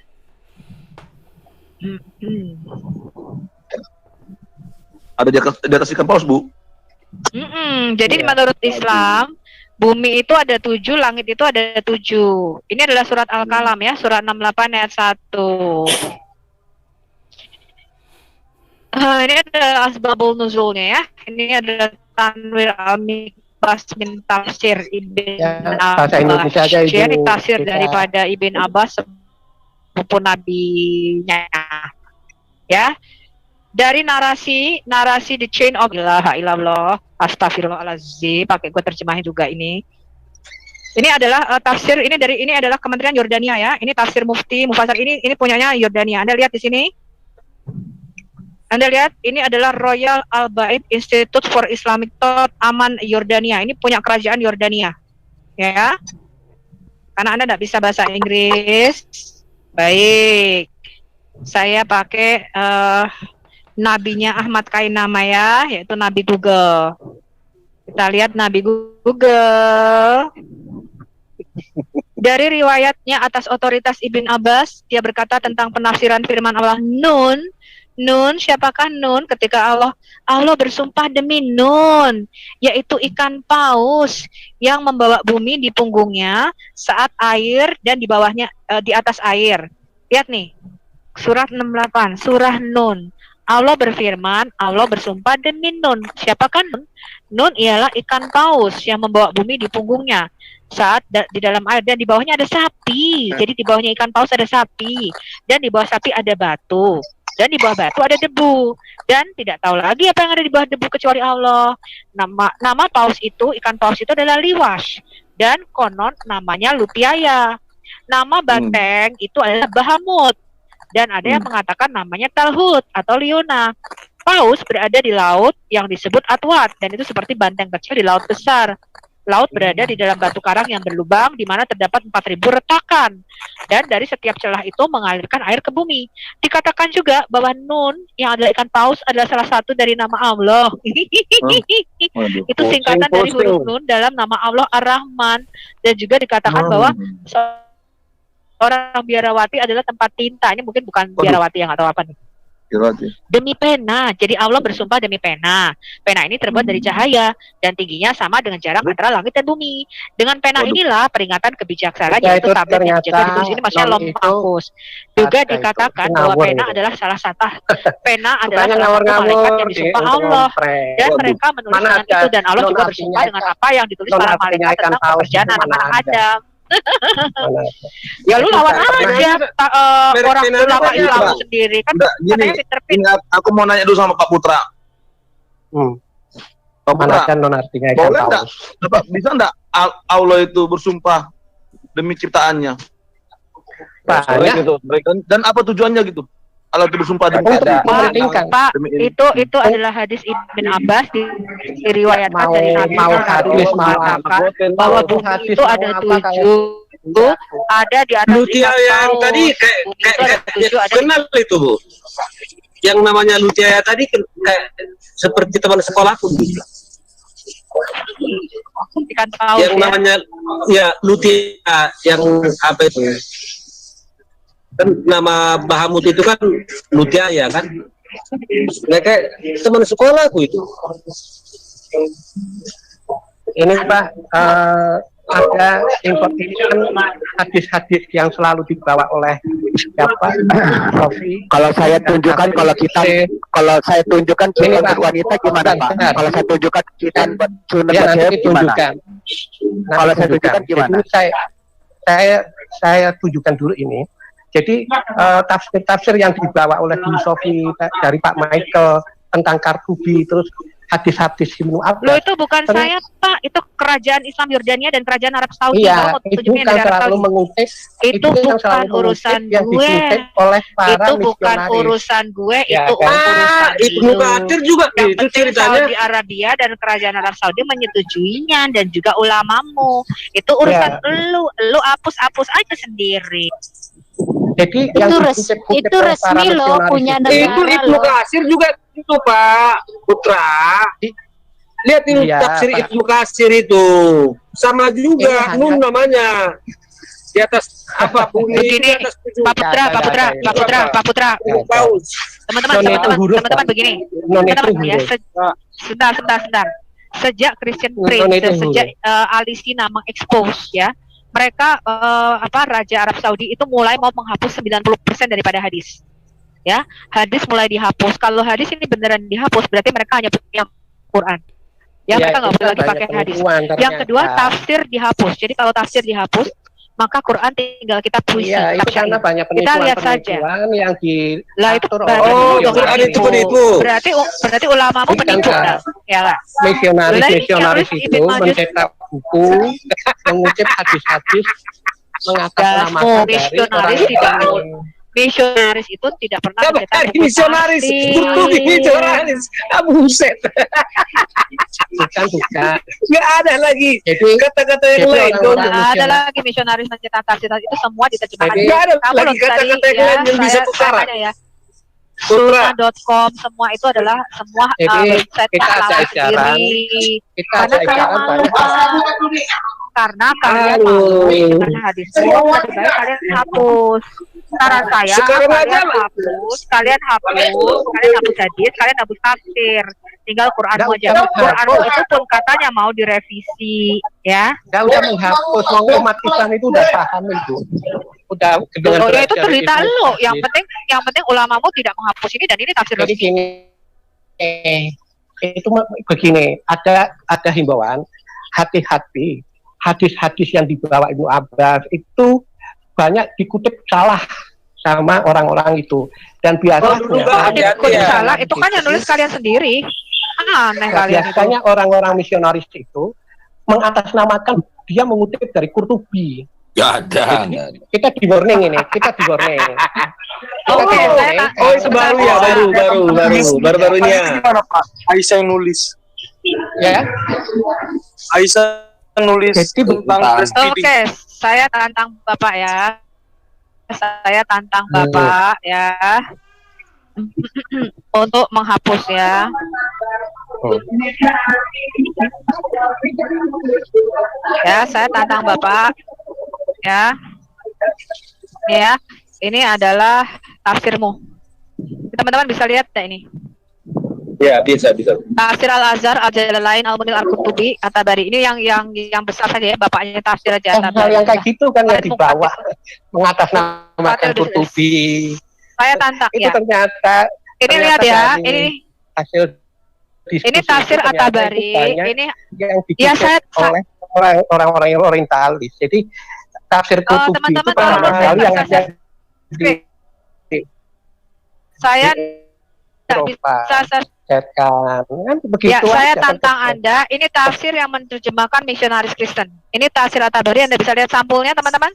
Ada di atas ikan paus, Bu. Jadi menurut Islam bumi itu ada 7, langit itu ada 7. Ini adalah surat Al-Qalam ya, surat 68 ayat 1. Ini ada asbabul nuzulnya ya. Ini ada Tanwir al-Mikbas min tafsir Ibn bahasa Indonesia aja itu. Ini tafsir daripada Ibn Abbas sepupu nabinya. Ya. Dari narasi the chain of ilaha illallah, astagfirullahaladzim, pakai gue terjemahin juga ini. Ini adalah tafsir ini adalah Kementerian Yordania ya. Ini tafsir Mufti Mufassir ini punyanya Yordania. Anda lihat di sini. Anda lihat ini adalah Royal Al-Baid Institute for Islamic Thought Amman Yordania. Ini punya kerajaan Yordania. Ya. Karena Anda tidak bisa bahasa Inggris. Baik. Saya pakai nabinya Ahmad Kainama ya, yaitu Nabi Google. Kita lihat Nabi Google. Dari riwayatnya atas otoritas Ibn Abbas, dia berkata tentang penafsiran firman Allah Nun, siapakah Nun? Ketika Allah bersumpah demi Nun, yaitu ikan paus yang membawa bumi di punggungnya saat air dan di bawahnya di atas air. Lihat nih, surat 68, surah Nun. Allah berfirman, Allah bersumpah demi Nun. Siapakah Nun? Nun ialah ikan paus yang membawa bumi di punggungnya saat di dalam air, dan di bawahnya ada sapi. Jadi di bawahnya ikan paus ada sapi, dan di bawah sapi ada batu, dan di bawah batu ada debu, dan tidak tahu lagi apa yang ada di bawah debu kecuali Allah. Nama paus itu, ikan paus itu adalah Liwash, dan konon namanya Lupiaya. Nama banteng itu adalah Bahamut, dan ada yang mengatakan namanya Talhut atau Liona. Paus berada di laut yang disebut Atwat, dan itu seperti banteng kecil di laut besar. Laut berada di dalam batu karang yang berlubang, di mana terdapat 4.000 retakan, dan dari setiap celah itu mengalirkan air ke bumi. Dikatakan juga bahwa Nun yang adalah ikan paus adalah salah satu dari nama Allah. Itu singkatan dari huruf Nun dalam nama Allah Ar-Rahman, dan juga dikatakan bahwa orang biarawati adalah tempat tinta. Ini mungkin bukan biarawati yang atau apa nih. Demi pena. Jadi Allah bersumpah demi pena. Pena ini terbuat dari cahaya dan tingginya sama dengan jarak antara langit dan bumi. Dengan pena inilah peringatan kebijaksanaan, yaitu tablet yang dijaga ditulis ini maksudnya Lauh Mahfuz. Juga dikatakan bahwa pena adalah salah satu malaikat yang disumpah Allah, dan mereka menulis dengan itu, dan Allah juga bersumpah dengan apa yang ditulis para malaikat tentang pekerjaan anak Adam. Ya lu lawan aja orang ulama Islam sendiri kan. Gini, aku mau nanya dulu sama Pak Putra. Pak Putra, boleh enggak, bisa enggak Allah itu bersumpah demi ciptaannya? Dan apa tujuannya gitu? Allah itu bersumpah demi Pak, itu adalah hadis Ibn Abbas diriwayatkan dari Nabi mengatakan bahwa bumi itu ada 7, ada di atas Lutia yang tadi kayak kenal itu Bu, yang namanya Lutia tadi kayak seperti teman sekolahku gitu. Ikan paus yang namanya ya Lutia yang apa itu? Kan nama Bahamut itu kan Lutia kan, nah, kayak teman sekolahku itu. Ini Pak, ada info ini kan hadis-hadis yang selalu dibawa oleh siapa Sofi. Kalau saya tunjukkan kalau saya tunjukkan Ini, untuk Pak. wanita gimana Pak? Bentar. Kalau saya tunjukkan kita sunat Ya, buat nanti cewek gimana? ditunjukkan. Kalau saya tunjukkan gimana? Jadi saya tunjukkan dulu ini. Jadi tafsir-tafsir yang dibawa oleh Bu Sofi dari Pak Michael tentang Qartubi, terus hadis-hadis Ibnu Abbas. Loh, itu bukan saya, Pak. Itu kerajaan Islam Yordania dan kerajaan Arab Saudi. Iya, Kamu mau itu tunjukin kan dari Arab selalu Saudi? mengutip. Itu kan bukan selalu mengutip urusan yang gue. dikutip oleh para Itu bukan misionaris. urusan gue, Ya, itu kan? urusan Ibnu Katsir juga yang itu penting ceritanya. Saudi Arabia dan kerajaan Arab Saudi menyetujuinya dan juga ulamamu. Itu urusan lu hapus aja sendiri. Jadi Itu resmi loh punya negara Itu Ibnu loh. Katsir juga itu Pak Putra. Lihat ini Iya, tafsir Pak. Ibnu Katsir itu sama juga Ini Nun namanya di atas apa bumi Begini, di atas Pak Putra. Teman-teman begini. Teman-teman ya, sebentar. Sejak Christian Prince, sejak Alisina mengekspos ya, mereka Raja Arab Saudi itu mulai mau menghapus 90% daripada hadis. Ya, hadis mulai dihapus. Kalau hadis ini beneran dihapus, berarti mereka hanya punya Quran. Ya, mereka nggak boleh lagi pakai hadis. Yang kedua, tafsir dihapus. Jadi kalau tafsir dihapus, maka Quran tinggal kita puisi. Iya, itu karena banyak kita lihat saja. yang Itu Quran itu penipu. Berarti ulamamu penipu, ya lah. Misionaris itu mencetak buku, mengutip hadis-hadis, mengatasnamakan dari orang misionaris itu tidak pernah mencetak buku misionaris, tafsir. misionaris, buset. Bukan. Nggak ada lagi kata-kata yang lain. Nggak ada lagi misionaris mencetak tafsir itu semua diterjemahkan. Nggak ada Kamu lagi kata-kata yang lain yang bisa tukaran. Ya. Sunnah.com semua itu adalah semua website kita ada ulama ejaran, sendiri. kita ada ejaran banyak. Karena kalian malu dengan hadis itu, lebih baik kalian hapus. Saran saya, Sekarang kalian hapus hadis, kalian hapus tafsir. Tinggal Quranmu aja. Quranmu itu pun katanya mau direvisi, ya. Nggak usah menghapus, umat Islam itu udah paham itu. Udah ya itu cerita lo. Yang penting ulamamu tidak menghapus ini dan ini tafsir jadi resmi. Itu begini, ada himbauan, hati-hati. Hadis-hadis yang dibawa Ibnu Abbas itu banyak dikutip salah sama orang-orang itu, dan biasanya dikutip salah itu kan yang nulis kalian sendiri. Aneh kalian itu. Biasanya orang-orang misionaris itu mengatasnamakan dia mengutip dari Qurtubi. Gak ada. Kita di warning ini, kita di warning. Itu baru ya, baru-barunya. Gimana Pak? Aisyah yang nulis. Ya. Aisyah nulis tentang breastfeeding. Oke, saya tantang Bapak ya. Saya tantang Bapak ya. Untuk menghapus ya. Ya, saya tantang Bapak. Ya. Ya, ini adalah tafsirmu. Teman-teman bisa lihat ya ini. Ya, bisa. Tafsir Al-Azhar, Al-Jalalain, Al-Munil, Al-Qurtubi, At-Tabari. Ini yang besar saja ya, bapaknya tafsir aja. Hal yang kayak gitu kan yang di bawah mengatasnamakan Qurtubi. Saya tantang itu ya. Ternyata lihat ya, ini hasil ini tafsir At-Tabari. Ini yang ya saya oleh orang-orang yang orientalis. Jadi tafsir Qurtubi teman-teman itu pertama kali yang ada saya tidak bisa kan begitu ya, saya aja, tantang Anda. Ini tafsir yang menerjemahkan misionaris Kristen. Ini tafsir At-Tabari. Anda bisa lihat sampulnya, teman-teman.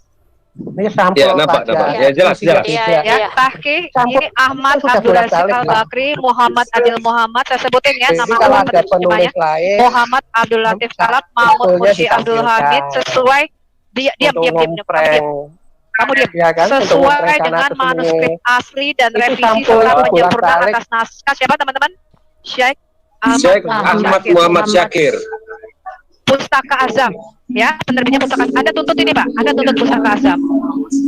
Ini sampul ya, nampak. Ya, jelas. Ya, Tahqiq. Ini Ahmad Abdul Razik Al-Bakri, Muhammad Adil Muhammad. Saya sebutin ya nama penerjemahnya. Muhammad Abdul Latif Salat, Mahmud Mursi Abdul Hamid, sesuai diam. Kamu diam. Ya, kan? Sesuai dengan manuskrip asli dan revisi serta penyempurnaan atas naskah siapa teman-teman? Syekh Ahmad Muhammad Syakir. Pustaka Azam, ya, penerbitnya Pustaka. Anda tuntut ini, Pak. Anda tuntut Pustaka Azam.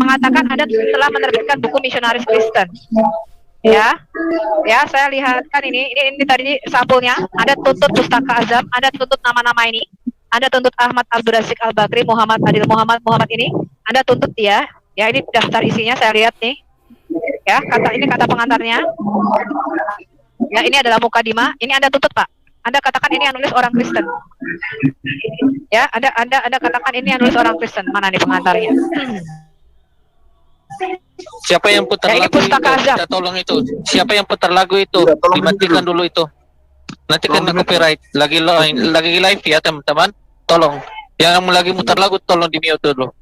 Mengatakan Anda telah menerbitkan buku misionaris Kristen. Ya, saya lihatkan ini tadi sampulnya. Anda tuntut Pustaka Azam, Anda tuntut nama-nama ini. Anda tuntut Ahmad Abdul Razik Al-Bakri, Muhammad Adil Muhammad ini. Anda tuntut ya. Ya, ini daftar isinya saya lihat nih. Ya, ini kata pengantarnya. Ya, ini adalah mukadimah. Ini Anda tuntut, Pak. Anda katakan ini yang nulis orang Kristen. Ya, Anda katakan ini yang nulis orang Kristen. Mana nih pengantarnya? Siapa yang putar Ya, ini lagu itu? pustaka azab. Kita tolong itu. Siapa yang putar lagu itu? Dimatikan dulu itu. Nanti kena copyright. Lagi live ya, teman-teman. Tolong. Yang lagi mutar lagu tolong di-mute dulu.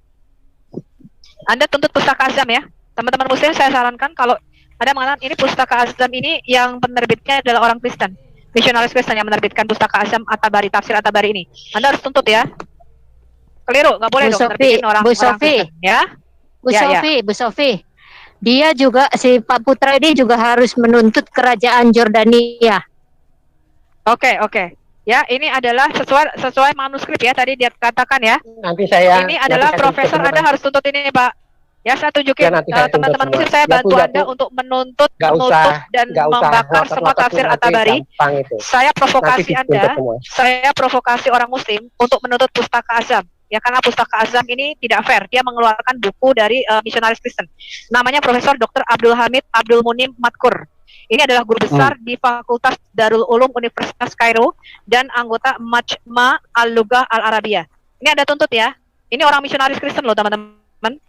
Anda tuntut pustaka azam ya. Teman-teman muslim saya sarankan kalau Anda mengatakan ini pustaka azam ini yang penerbitnya adalah orang Kristen. Misionaris Kristen yang menerbitkan pustaka azam At-Tabari, tafsir At-Tabari ini. Anda harus tuntut ya. Keliru, nggak boleh dong menerbitin orang Kristen ya. Bu Sofi, dia juga si Pak Putra ini juga harus menuntut kerajaan Jordania. Oke. Ya, ini adalah sesuai manuskrip ya. Tadi dia katakan ya. Nanti saya. Ini adalah profesor. Anda harus tuntut ini, Pak. Ya, saya tunjukin teman-teman muslim. Saya bantu Anda untuk menuntut dan membakar semua tafsir At-Tabari. Saya provokasi Anda. Saya provokasi orang muslim untuk menuntut pustaka azam. Ya, karena pustaka azam ini tidak fair. Dia mengeluarkan buku dari misionaris Kristen. Namanya Profesor Dr. Abdul Hamid Abdul Munim Matkur. Ini adalah guru besar di Fakultas Darul Ulum Universitas Kairo dan anggota Majma' Al-Lughah Al-Arabiyah. Ini Anda tuntut ya. Ini orang misionaris Kristen loh, teman-teman.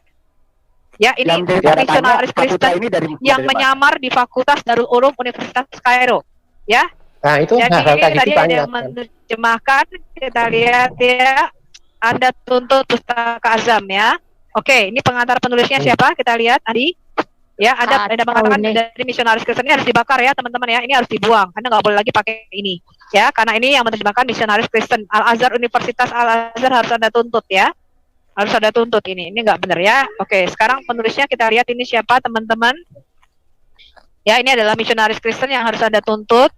Ya, ini misionaris Kristen yang menyamar di Fakultas Darul Ulum Universitas Kairo. Ya. Nah, itu jadi ini tadi ada yang menerjemahkan. Kita lihat ya. Anda tuntut pustaka azam ya. Oke, ini pengantar penulisnya siapa? Kita lihat tadi. Ya, Anda mengatakan dari misionaris Kristen ini harus dibakar ya, teman-teman ya. Ini harus dibuang. Anda nggak boleh lagi pakai ini. Ya, karena ini yang menerjemahkan misionaris Kristen. Al-Azhar, Universitas Al-Azhar harus Anda tuntut ya. Harus Anda tuntut ini. Ini nggak benar ya. Oke, sekarang penulisnya kita lihat ini siapa, teman-teman. Ya, ini adalah misionaris Kristen yang harus Anda tuntut.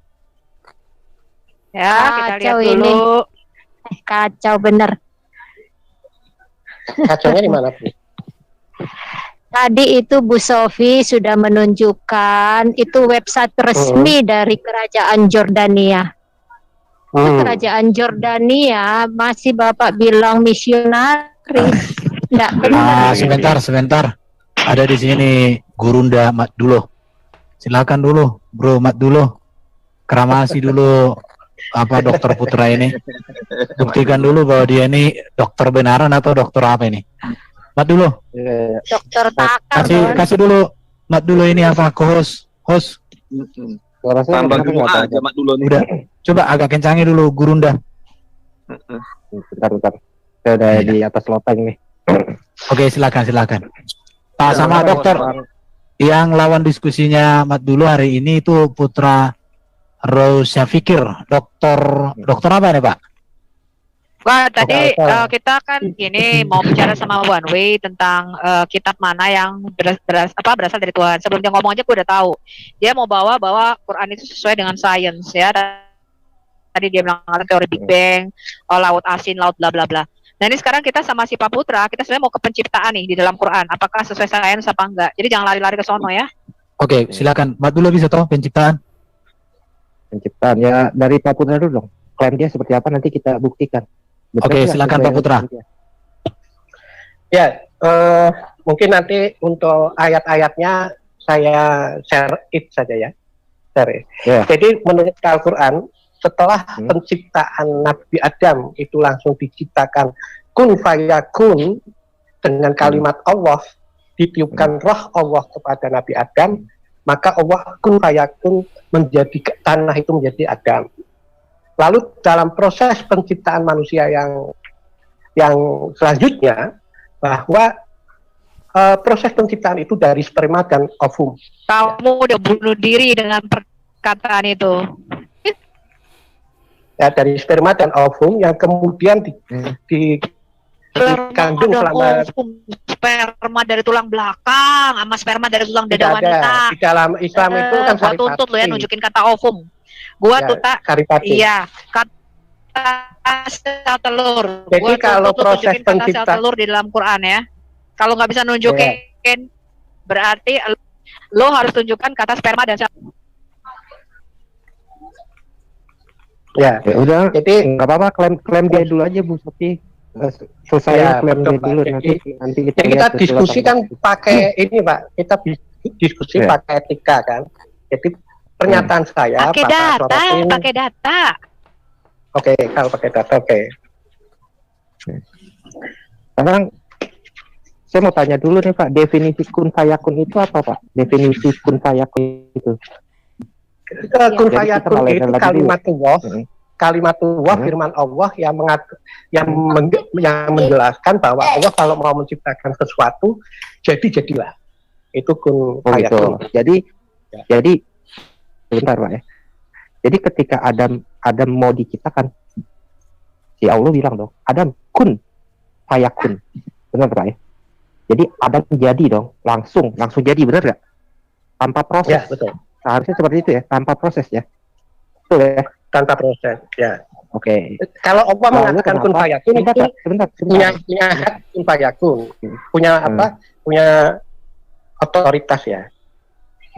Ya, kita lihat dulu. Kacau bener. Kacaunya di mana, Bu? Tadi itu Bu Sofi sudah menunjukkan itu website resmi dari kerajaan Jordania. Kerajaan Jordania masih Bapak bilang misionaris. Enggak benar. Sebentar. Ada di sini Gurunda Matdulo. Silakan dulu, Bro Matdulo. Keramasi dulu Dokter Putra ini. Buktikan dulu bahwa dia ini dokter benaran atau dokter apa ini. Mat dulu. Dokter Takar. Kasih dulu Mat dulu ini apa host. Tambah dulu aja Mat dulu nih. Udah. Coba agak kencangin dulu Gurunda. Bentar. Saya udah di atas loteng nih. Oke, silakan. Pak sama dokter yang lawan diskusinya Mat dulu hari ini itu Putra Rosa Fikir, dokter apa nih Pak? Wah, tadi kita kan gini mau bicara sama One Way tentang kitab mana yang berasal dari Tuhan. Sebelum dia ngomong aja, gue udah tahu. Dia mau bawa Quran itu sesuai dengan sains ya. Tadi dia bilang teori Big Bang, laut asin, laut bla bla bla. Nah ini sekarang kita sama si Pak Putra, kita sebenarnya mau ke penciptaan nih di dalam Quran. Apakah sesuai sains apa enggak? Jadi jangan lari-lari ke sono ya. Oke, silakan. Mat dulu bisa toh penciptaan ya dari Pak Putra dulu dong. Klaim dia seperti apa nanti kita buktikan. Oke, silakan Pak Putra. Ya, mungkin nanti untuk ayat-ayatnya saya share it saja ya. Jadi menurut Al-Quran, setelah penciptaan Nabi Adam itu langsung diciptakan kun fayakun dengan kalimat Allah, ditiupkan roh Allah kepada Nabi Adam, maka Allah kun fayakun menjadi tanah itu menjadi Adam. Lalu dalam proses penciptaan manusia yang selanjutnya, bahwa proses penciptaan itu dari sperma dan ovum. Kamu udah bunuh diri dengan perkataan itu. Ya, dari sperma dan ovum yang kemudian dikandung selama sperma dari tulang belakang sama sperma dari tulang dada wanita. Di dalam Islam itu kan gua tuntut lo ya nunjukin kata ovum. Gua iya, kata sel telur. Jadi gua kalau proses kata sel telur di dalam Quran ya. Kalau nggak bisa nunjukin, berarti lo harus tunjukkan kata sperma dan sel. Ya udah. Jadi nggak apa-apa, klaim dia dulu aja Bu Sofi. Ya, klaim betul, dia Pak. dulu, Jadi, nanti kita jadi kita lihat diskusi kan pakai ini Pak, kita diskusi Ya. pakai etika kan. Jadi pernyataan saya Pakai Pak data, Aswaroddin, pakai data. oke, kalau pakai data oke. Sekarang saya mau tanya dulu nih Pak, definisi kun fayakun itu apa Pak? Definisi kun fayakun itu? Kun Jadi kita fayakun mulai itu lagi dulu. kalimatullah, kalimatullah firman Allah yang yang menjelaskan bahwa Allah kalau mau menciptakan sesuatu jadilah. Itu kun Oh gitu. fayakun. Jadi sebentar Pak ya. Jadi ketika Adam mau diciptakan, si Allah bilang dong, Adam kun fayakun, benar Pak ya? Jadi Adam jadi dong, langsung jadi, benar nggak? Tanpa proses. Ya, betul. Seharusnya seperti itu ya, tanpa proses ya. Betul ya? Tanpa proses, ya. Oke. Kalau Allah Lalu mengatakan kun kenapa- fayakun Sebentar, itu Pak, sebentar. punya hak kun fayakun, punya apa? Punya otoritas ya.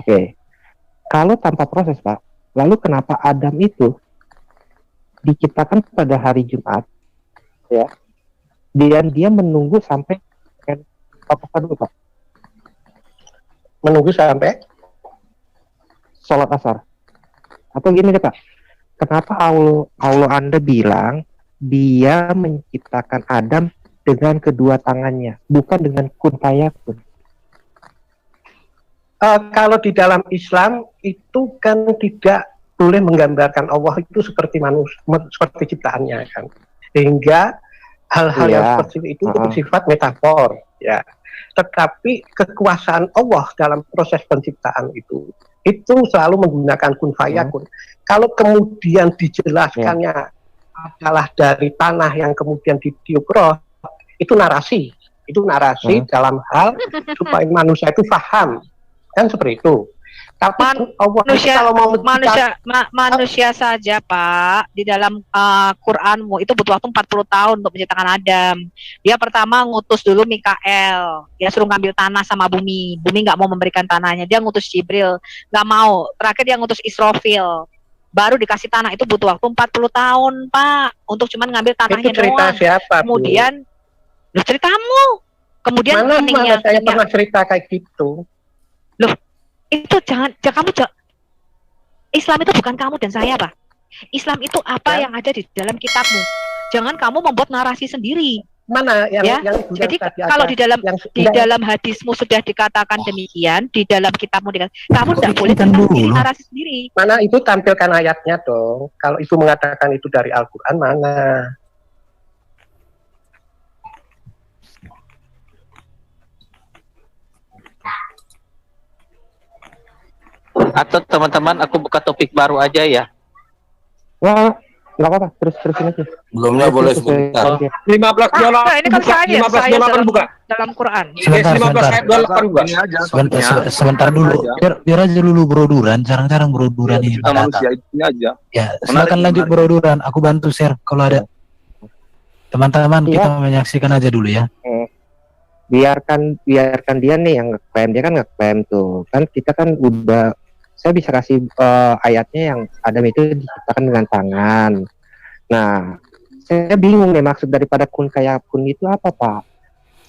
Oke. Kalau tanpa proses, Pak, lalu kenapa Adam itu diciptakan pada hari Jumat, ya? Dan dia menunggu sampai apa dulu, Pak? Menunggu sampai sholat asar. Atau gini deh, Pak. Kenapa Allah Anda bilang dia menciptakan Adam dengan kedua tangannya, bukan dengan kun fayakun? Kalau di dalam Islam itu kan tidak boleh menggambarkan Allah itu seperti manusia, seperti ciptaannya kan. Sehingga hal-hal yang Iya. seperti itu bersifat metafor, ya. Tetapi kekuasaan Allah dalam proses penciptaan itu selalu menggunakan kun fayakun. Kalau kemudian dijelaskannya adalah dari tanah yang kemudian ditiup roh, itu narasi. Itu narasi dalam hal supaya manusia itu paham. Kan seperti itu. Tapi Allah itu kalau mau manusia saja Pak, di dalam Quranmu itu butuh waktu 40 tahun untuk menciptakan Adam. Dia pertama ngutus dulu Mikael, dia suruh ngambil tanah sama bumi nggak mau memberikan tanahnya, dia ngutus Jibril, nggak mau, terakhir dia ngutus Israfil, baru dikasih tanah. Itu butuh waktu 40 tahun Pak, untuk cuman ngambil tanahnya itu cerita doang. siapa, Bu? Kemudian lu ceritamu, kemudian mana saya pernah cerita kayak gitu. Loh, itu jangan kamu Islam itu bukan kamu dan saya, Pak. Islam itu apa yang ada di dalam kitabmu. Jangan kamu membuat narasi sendiri. Mana yang ya? Jadi kalau di dalam hadismu sudah dikatakan demikian, di dalam kitabmu kamu tidak boleh bikin narasi sendiri. Mana itu tampilkan ayatnya dong. Kalau itu mengatakan itu dari Al-Qur'an, mana? Atau teman-teman aku buka topik baru aja ya. Wah, nggak apa-apa, terusin aja. Belumnya boleh sebentar. 15 dolar. Ini kan saya 15 dolar kan buka. Dalam Quran. Sebentar dulu. Biar aja dulu broduran, jarang-jarang broduran ini. Kita manusia ini aja. Ya, silakan lanjut broduran. Aku bantu share kalau ada. Teman-teman kita menyaksikan aja dulu ya. Biarkan dia nih yang ngeklaim, dia kan ngeklaim tuh. Kan kita kan udah, saya bisa kasih ayatnya yang Adam itu diciptakan dengan tangan. Nah, saya bingung nih maksud daripada kun fayakun itu apa, Pak?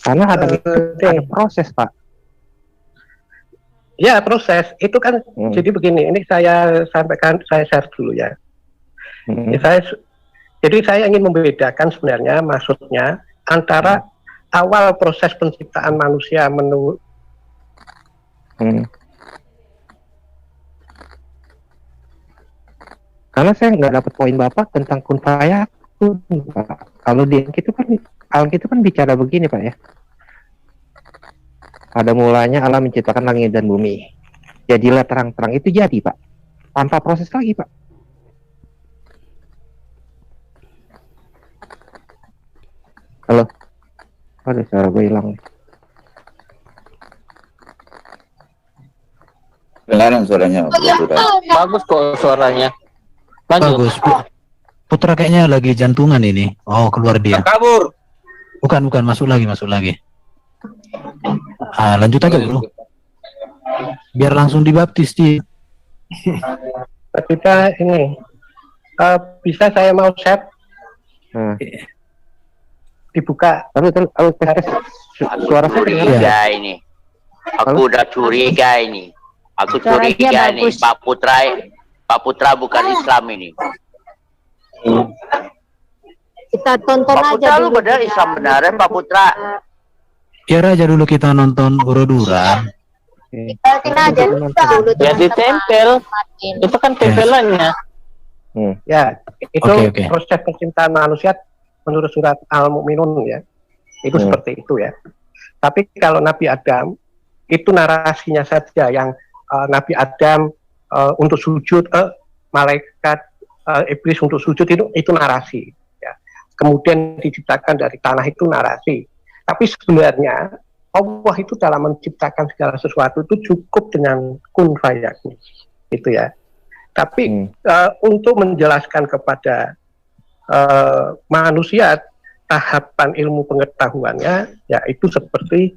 Karena Adam itu ada proses, Pak. Ya, proses. Itu kan jadi begini, ini saya sampaikan, saya share dulu ya. Jadi saya ingin membedakan sebenarnya maksudnya antara awal proses penciptaan manusia Karena saya nggak dapat poin Bapak tentang kun fayakun, Pak. Kalau di Alkitab kan bicara begini, Pak ya. Pada mulanya Allah menciptakan langit dan bumi. Jadilah terang-terang, itu jadi, Pak. Tanpa proses lagi, Pak. Halo. Ada suara gue hilang. Dengaran suaranya. Bagus kok suaranya. Lanjut. Bagus. Putra kayaknya lagi jantungan ini. Oh, keluar dia. Kabur. Bukan, masuk lagi. Ah, lanjut aja dulu. Biar langsung dibaptis dia. kita ini bisa saya mau share? Dibuka. Tes suara saya Curiga ini. Aku udah curiga ini. Aku curiga nih Pak Putra bukan Islam ini. Kita tonton Pak aja Putra lu dulu. benar Islam benar Pak Putra. Biar aja dulu kita nonton Boroduran. Kita aja dulu. Ya ditempel. Itu kan tempelannya. Ya, itu Oke. proses penciptaan manusia menurut surat Al-Mu'minun ya. Itu seperti itu ya. Tapi kalau Nabi Adam itu narasinya saja yang Nabi Adam untuk sujud, malaikat iblis untuk sujud itu narasi ya. Kemudian diciptakan dari tanah itu narasi. Tapi sebenarnya Allah itu dalam menciptakan segala sesuatu itu cukup dengan kun fayakun itu ya. Tapi untuk menjelaskan kepada manusia tahapan ilmu pengetahuannya, ya itu seperti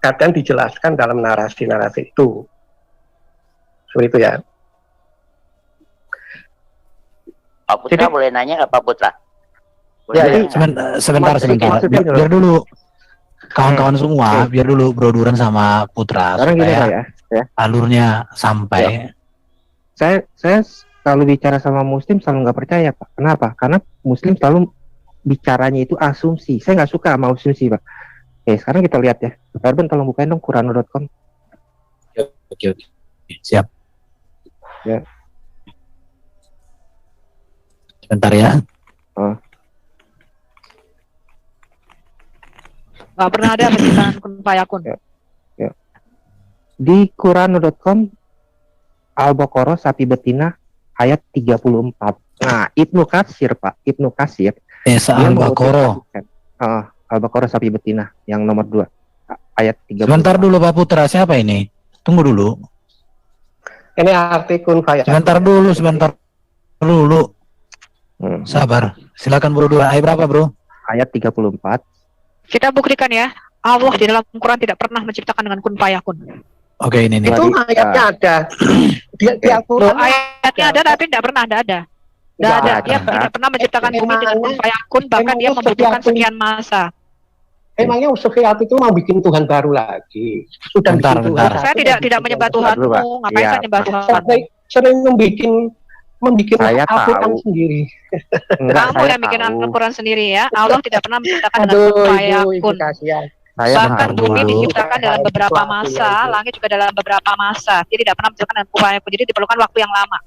kadang dijelaskan dalam narasi-narasi itu. Seperti itu ya. Pak Putra boleh nanya nggak Pak Putra? Jadi sebentar. Biar dulu kawan-kawan semua, biar dulu Boroduran sama Putra Sekarang gini, Pak, supaya ya. alurnya sampai. Saya selalu bicara sama Muslim selalu nggak percaya, Pak. Kenapa? Karena Muslim selalu bicaranya itu asumsi. Saya nggak suka sama asumsi, Pak. Oke, sekarang kita lihat ya. Pak Erben, tolong bukain dong Quran.com. Oke. Siap. Ya. Sebentar ya. Nggak pernah ada penciptaan kun fayakun. Ya. Di Quran.com Al-Baqarah sapi betina ayat 34. Nah, Ibnu Katsir, Pak. Ibnu Katsir. Al-Baqarah. Al-Baqarah sapi betina yang nomor 2. Ayat 34. Sebentar dulu Pak Putra, siapa ini? Tunggu dulu. Ini arti kun fayakun. Sebentar dulu. Sabar. Silakan Boroduran. Ayat berapa, Bro? Ayat 34. Kita buktikan ya, Allah di dalam Quran tidak pernah menciptakan dengan kun fayakun. Oke, ini nih. Itu ayatnya ada. Di Al-Quran Ayatnya ada tapi tidak pernah ada. Tidak ada. Dia tidak pernah menciptakan bumi dengan kun fayakun, bahkan dia membutuhkan sekian masa. Emangnya Sufyan itu mau bikin Tuhan baru lagi? Sudah bentar. Saya tidak menyembah Tuhanmu, ngapain saya menyembah Tuhanmu? Sering membikin Al-Quran sendiri. Kamu yang bikin Al-Quran sendiri ya. Allah tidak pernah menciptakan dengan kun fayakun. Bahkan bumi diciptakan dalam beberapa masa, langit juga dalam beberapa masa. Jadi tidak pernah menciptakan dengan kun fayakun. Jadi diperlukan waktu yang lama.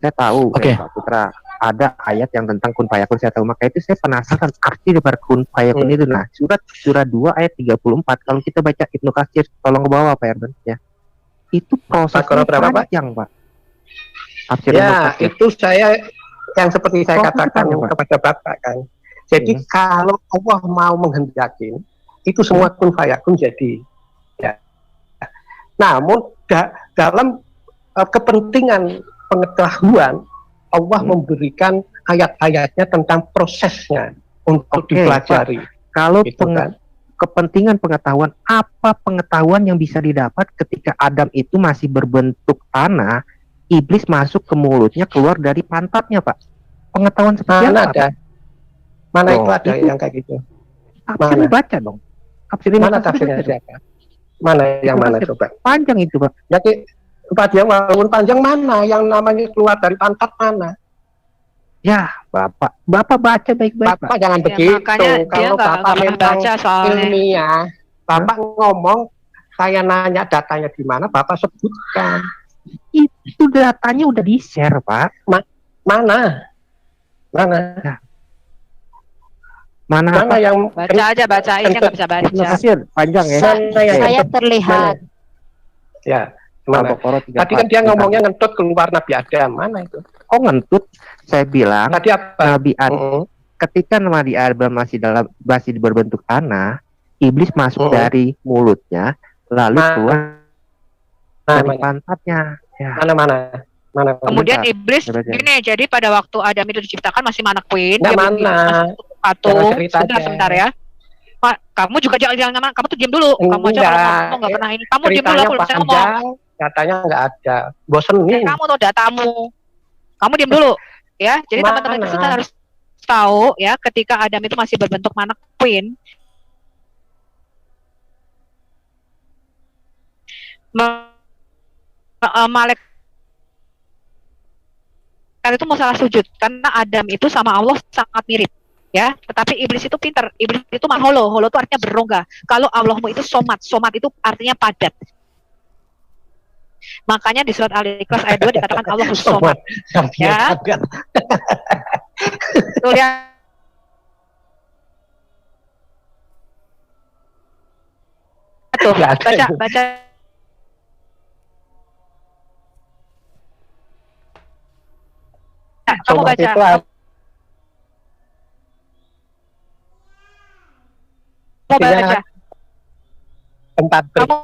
Saya tahu, Pak Putra, ada ayat yang tentang kun fayakun, saya tahu. Maka itu saya penasaran arti dari kun fayakun itu. Nah, surat 2 ayat 34. Kalau kita baca Ibnu Katsir, tolong ke bawah Pak Erben ya. Itu prosesnya panjang, Pak. Ya, itu saya yang seperti saya katakan kepada Bapak kan. Jadi kalau Allah mau menghendakin, itu semua kun fayakun jadi. Ya. Namun dalam kepentingan pengetahuan, Allah memberikan ayat-ayatnya tentang prosesnya untuk dipelajari. Pak. Kalau kepentingan pengetahuan, apa pengetahuan yang bisa didapat ketika Adam itu masih berbentuk tanah? Iblis masuk ke mulutnya, keluar dari pantatnya, Pak. Pengetahuan seperti mana apa? Ada? Mana itu ada yang kayak gitu? Tafsirnya baca dong. Mana tafsirnya siapa? Mana yang mana coba? Panjang itu, Pak. Ya, panjang walaupun panjang mana? Yang namanya keluar dari pantat mana? Ya, Bapak baca baik-baik. Bapak jangan begitu. Kalau Bapak memang baca soalnya. ilmiah, Bapak ngomong, saya nanya datanya di mana, Bapak sebutkan. Itu datanya udah di-share, Pak. Mana? Mana yang baca aja, bacain nggak bisa baca. Kasir, panjang ya. Saya terlihat. Ya, mana? Tadi kan dia ngomongnya ngentut keluar Nabi Adam, mana itu? Oh, ngentut? Saya bilang tadi apa? Nabi Adam ketika Nabi Adam masih berbentuk tanah, iblis masuk dari mulutnya, lalu keluar dari pantatnya. Ya. Mana. Kemudian iblis gini, jadi pada waktu Adam itu diciptakan masih anak queen, dia mana? Sebentar ya. Pak, kamu juga jangan kamu tuh diam dulu. Kamu aja kalau ngomong nggak pernah ini. Kamu diam dulu, aku bisa ngomong. Datanya nggak ada. Bosen nih. Kamu tuh datamu. Kamu diam dulu, ya. Jadi teman-teman kita harus tahu ya, ketika Adam itu masih berbentuk mannequin, malaikat itu masalah sujud karena Adam itu sama Allah sangat mirip ya, tetapi iblis itu pinter. Iblis itu holo itu artinya berongga. Kalau Allahmu itu somat itu artinya padat. Makanya di surat Al-Ikhlas ayat 2 dikatakan Allahus somat ya. Tuh lihat tuh, baca kamu baca. Kamu baca. Tempat kamu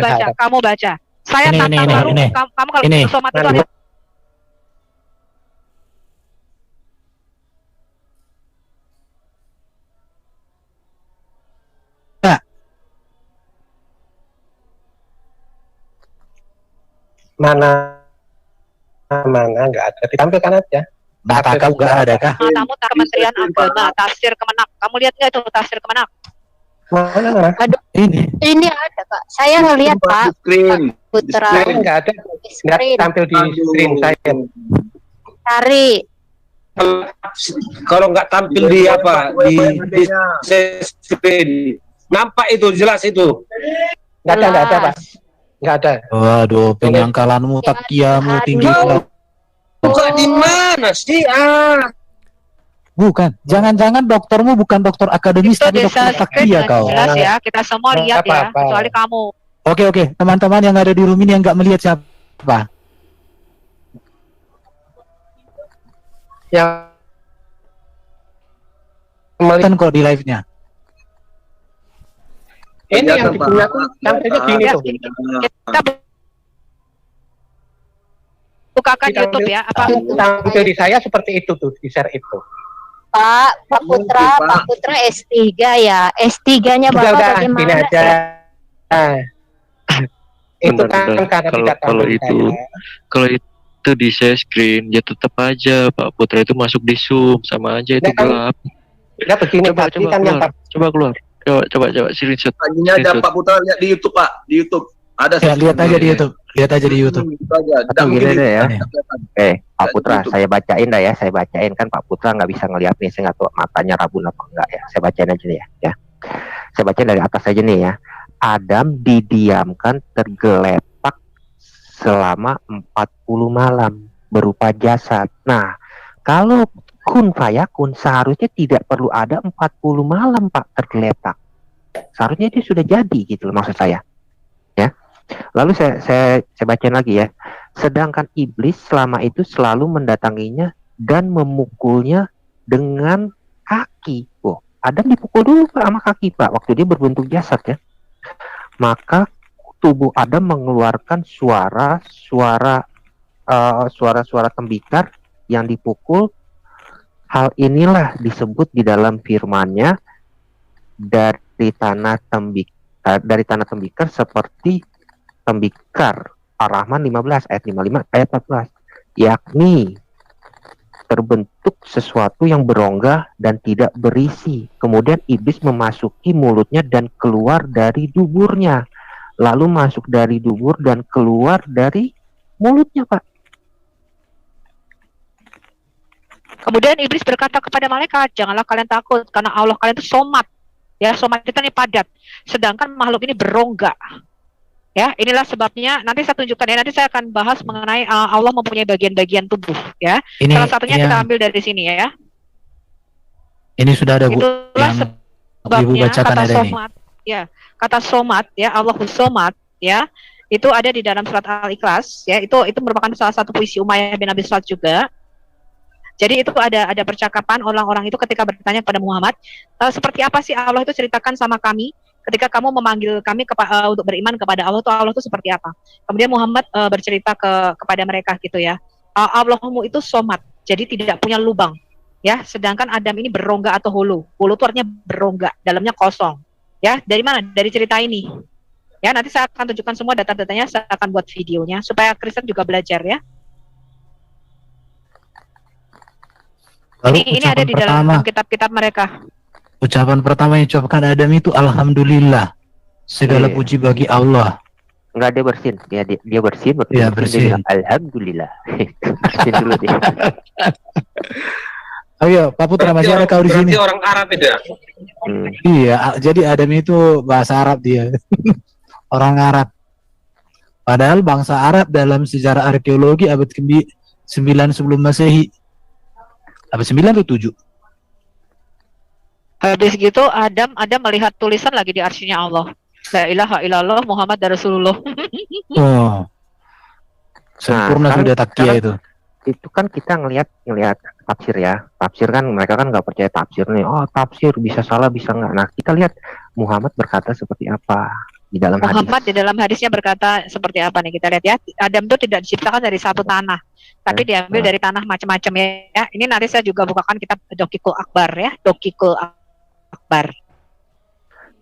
baca. Kamu baca. Saya tantang baru. Kamu kalau somat itu ada. Mana nggak ada, ditampilkan aja. Nah, kakak nggak ada kah? Kamu Kementerian Agama, tafsir Kemenak. Kamu lihat nggak itu tafsir Kemenak? Mana? Aduh, ini ada Kak. Saya ngelihat Pak Putra. Nggak ada, nggak tampil di screen saya. Cari. Kalau nggak tampil di apa di screen, nampak itu jelas itu. Nggak ada Pak. Nggak ada. Waduh, penyangkalanmu, takiamu tinggi. Buka di mana sih? Bukan, jangan-jangan doktermu bukan dokter akademis itu tapi dokter takia kau. Jelas ya, kita semua lihat ya, kecuali kamu. Oke, teman-teman yang ada di room ini yang nggak melihat siapa? Yang melihat kok di live-nya. Ini yang digunakan tampilnya gini tuh. Kita bukakan YouTube ya. Apa tampil di saya seperti itu tuh, di share itu. Pak Putra S3 ya. S3-nya Bapak bagaimana? Gini aja. Itu kan karena kalau itu di share screen ya tetap aja Pak Putra itu masuk di Zoom, sama aja itu gelap. Ya begini coba keluar. Coba screenshot. Tadinya ada Pak Putra lihat di YouTube, Pak, di YouTube. Ada ya, lihat aja di YouTube. Atau gini deh ya. Pak Putra, saya bacain dah ya. Saya bacain kan Pak Putra nggak bisa ngeliat nih. Saya nggak tahu matanya rabun apa enggak ya. Saya bacain aja nih ya. Saya bacain dari atas aja nih ya. Adam didiamkan tergeletak selama 40 malam berupa jasad. Nah, kalau kun fayakun seharusnya tidak perlu ada 40 malam Pak tergeletak. Seharusnya itu sudah jadi gitu loh maksud saya. Ya. Lalu saya bacain lagi ya. Sedangkan iblis selama itu selalu mendatanginya dan memukulnya dengan kaki. Oh, Adam dipukul dulu Pak sama kaki Pak waktu dia berbentuk jasad ya. Maka tubuh Adam mengeluarkan suara tembikar yang dipukul. Hal inilah disebut di dalam firman-Nya dari tanah tembikar seperti tembikar Ar-Rahman 15 ayat 55 ayat 14, yakni terbentuk sesuatu yang berongga dan tidak berisi. Kemudian iblis memasuki mulutnya dan keluar dari duburnya, lalu masuk dari dubur dan keluar dari mulutnya Pak. Kemudian iblis berkata kepada malaikat, janganlah kalian takut karena Allah kalian itu somat. Ya, somat itu ini padat. Sedangkan makhluk ini berongga. Ya, inilah sebabnya nanti saya tunjukkan ya. Nanti saya akan bahas mengenai Allah mempunyai bagian-bagian tubuh ya. Salah satunya kita ambil dari sini ya. Ini sudah ada Bu. Itulah sebabnya Ibu bacakan kata ada somat. Ya, kata somat ya, Allahus somat ya. Itu ada di dalam surat Al-Ikhlas ya. Itu merupakan salah satu puisi Umayyah bin Abi Sufyan juga. Jadi itu ada percakapan orang-orang itu ketika bertanya kepada Muhammad, seperti apa sih Allah itu ceritakan sama kami ketika kamu memanggil kami untuk beriman kepada Allah itu seperti apa? Kemudian Muhammad bercerita kepada mereka gitu ya. Allahmu itu somat, jadi tidak punya lubang. Ya, sedangkan Adam ini berongga atau hulu. Hulu itu artinya berongga, dalamnya kosong. Ya, dari mana? Dari cerita ini. Ya, nanti saya akan tunjukkan semua data-datanya, saya akan buat videonya supaya Kristen juga belajar ya. Lalu Ini ada di dalam kitab-kitab mereka. Ucapan pertama yang diucapkan Adam itu alhamdulillah. Segala puji bagi Allah. Enggak, dia bersin. Dia bersin. Iya, bersin. Dia bilang, alhamdulillah. Bersin dulu dia. Ayo, Pak Putra, masih ada kau di sini. Berarti orang Arab itu ya? Iya, jadi Adam itu bahasa Arab dia. Orang Arab. Padahal bangsa Arab dalam sejarah arkeologi abad ke-9 sebelum Masehi. Abad 9 atau 7? Habis gitu Adam melihat tulisan lagi di arsy-nya Allah. La ilaha illallah Muhammad Rasulullah. Oh. Sempurna sudah takia itu. Itu kan kita ngelihat tafsir ya. Tafsir kan mereka kan nggak percaya tafsir nih. Oh, tafsir bisa salah bisa nggak. Nah, kita lihat Muhammad berkata seperti apa di dalam Muhammad hadis. di dalam hadisnya berkata seperti apa nih, kita lihat ya. Adam itu tidak diciptakan dari satu tanah, tapi diambil dari tanah macam-macam ya. Ini nanti saya juga bukakan kitab Dokikul Akbar ya, Dokikul Akbar.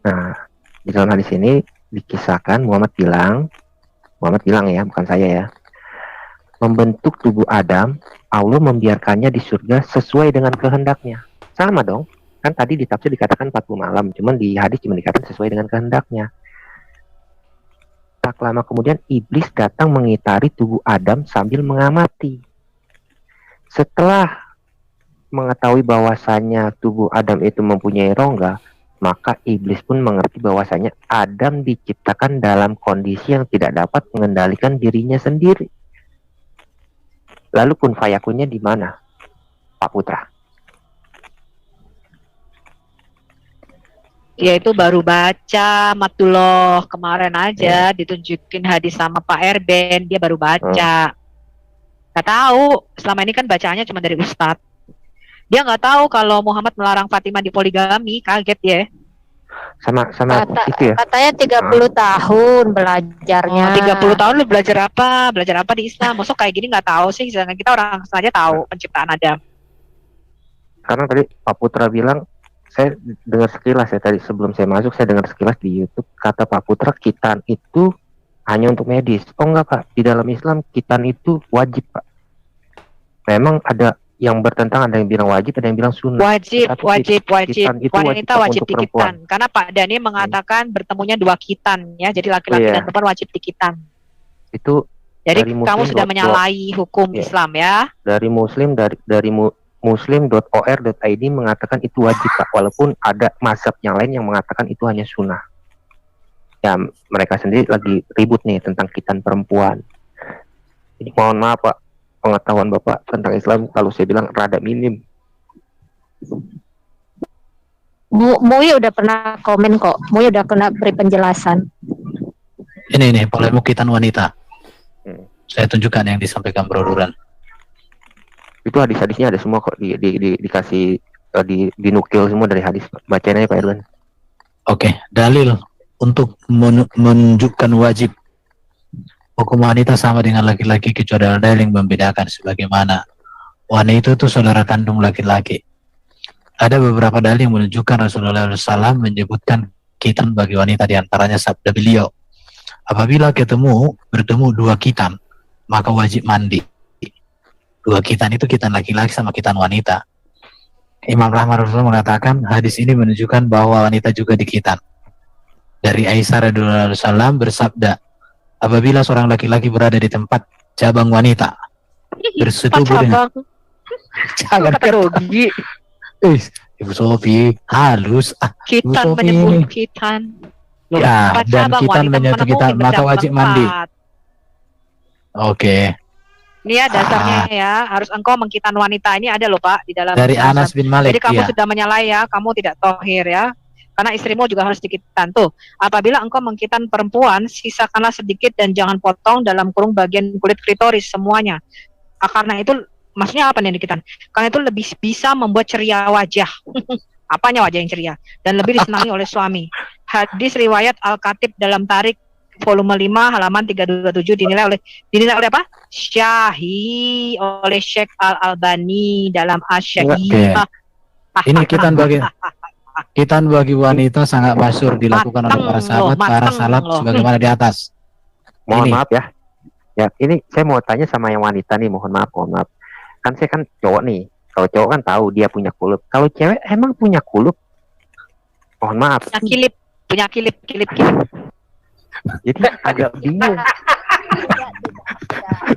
Nah, di dalam hadis ini dikisahkan Muhammad bilang ya, bukan saya ya. Membentuk tubuh Adam, Allah membiarkannya di surga sesuai dengan kehendaknya. Sama dong. Kan tadi di tafsir dikatakan 40 malam, cuman di hadis cuma dikatakan sesuai dengan kehendaknya. Tak lama kemudian iblis datang mengitari tubuh Adam sambil mengamati. Setelah mengetahui bahwasanya tubuh Adam itu mempunyai rongga, maka iblis pun mengerti bahwasanya Adam diciptakan dalam kondisi yang tidak dapat mengendalikan dirinya sendiri. Lalu kun fayakunnya di mana, Pak Putra? Yaitu baru baca Matullah kemarin aja ditunjukin hadis sama Pak Erben, dia baru baca. Nggak tahu, selama ini kan bacaannya cuma dari Ustadz. Dia nggak tahu kalau Muhammad melarang Fatimah dipoligami, kaget ya. Sama itu ya. Katanya 30 tahun belajarnya. 30 tahun lu belajar apa? Belajar apa di Islam? Maksud kayak gini nggak tahu sih, sedangkan kita orang saja tahu penciptaan Adam. Karena tadi Pak Putra bilang, saya dengar sekilas ya tadi sebelum saya masuk, saya dengar sekilas di YouTube, kata Pak Putra khitan itu hanya untuk medis. Oh enggak Pak, di dalam Islam khitan itu wajib Pak. Memang ada yang bertentang, ada yang bilang wajib, ada yang bilang sunnah. Wajib. Wanita wajib perempuan. dikitan. Karena Pak Dani mengatakan bertemunya 2 khitan ya, jadi laki-laki dan perempuan wajib dikitan. Itu jadi kamu sudah menyalahi hukum Islam ya. Dari muslim.or.id mengatakan itu wajib Pak, walaupun ada mazhab yang lain yang mengatakan itu hanya sunnah. Ya mereka sendiri lagi ribut nih tentang khitan perempuan. Jadi mohon maaf Pak, pengetahuan Bapak tentang Islam kalau saya bilang rada minim. Mui udah pernah komen kok. Mui udah pernah beri penjelasan. Ini polemik khitan wanita. Saya tunjukkan yang disampaikan Bro Duran. Itu hadis-hadisnya ada semua kok, dikasih dinukil semua dari hadis. Bacain aja Pak Irwan. Oke, dalil untuk menunjukkan wajib hukum wanita sama dengan laki-laki kecuali ada yang membedakan, sebagaimana wanita itu saudara kandung laki-laki. Ada beberapa dalil yang menunjukkan Rasulullah SAW menyebutkan khitan bagi wanita, diantaranya sabda beliau, apabila bertemu 2 khitan maka wajib mandi. 2 khitan itu khitan laki-laki sama khitan wanita. Imam Rahmat Rasulullah mengatakan hadis ini menunjukkan bahwa wanita juga dikhitan. Dari Aisyah radhiyallahu anha bersabda, apabila seorang laki-laki berada di tempat cabang wanita bersetubuh dengan jangan grogi. Ibu Sofi halus. Khitan menyebut khitan. Ya, dan khitan menyebut khitan maka wajib mandi. Oke. Ini ya dasarnya ya, harus engkau mengkhitan wanita, ini ada loh Pak di dalam dari Anas bin Malik. Jadi kamu sudah menyalahi ya, kamu tidak tohir ya. Karena istrimu juga harus dikhitan tuh. Apabila engkau mengkhitan perempuan, sisakanlah sedikit dan jangan potong dalam kurung bagian kulit klitoris semuanya. Karena itu maksudnya apa nih dikhitan? Karena itu lebih bisa membuat ceria wajah. Apanya wajah yang ceria? Dan lebih disenangi oleh suami. Hadis riwayat Al-Khatib dalam Tarik volume 5 halaman 327 dinilai oleh apa? Syahih oleh Syekh Al-Albani dalam Asy-Syahih. Ini kitan bagi wanita sangat masyhur dilakukan oleh para sahabat, para salaf sebagaimana di atas. Mohon Ini. maaf ya. Ya, ini saya mau tanya sama yang wanita nih, mohon maaf. Kan saya kan cowok nih. Kalau cowok kan tahu dia punya kulup. Kalau cewek emang punya kulup? Mohon maaf. Punya kilip. Jadi agak bingung.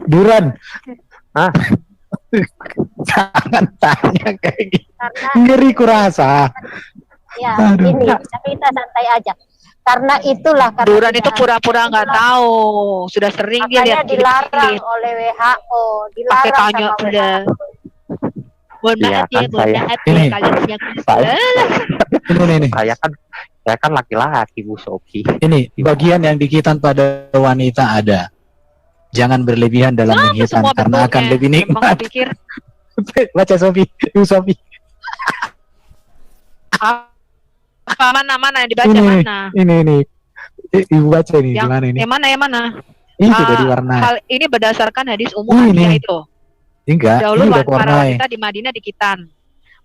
Duran. Jangan tanya kayak gitu. Ngeri kurasa. Ya, Aduh. ini kita santai aja. Karena itulah Duran itu pura-pura nggak tahu. Sudah sering dia lihat dilarang oleh WHO, pakai dilarang tanya sama udah. Mohon Iya, maaf ya, kan mohon saya- maaf Ini. ya kalian punya Ini. Saya kan laki-laki, Bu Sofi. Ini bagian yang dikitan pada wanita ada. Jangan berlebihan dalam menghitan semua karena akan bentuknya. lebih nikmat. Pikir Baca Sofi, Sofi. mana yang dibaca Ini, mana? ini. Ibu baca ini Yang, gimana ini? yang mana? Ini sudah diwarnai. Hal ini berdasarkan hadis umum Ini. Aisyah itu. Enggak, Dahulu ini udah para diwarnai. wanita di Madinah dikitan.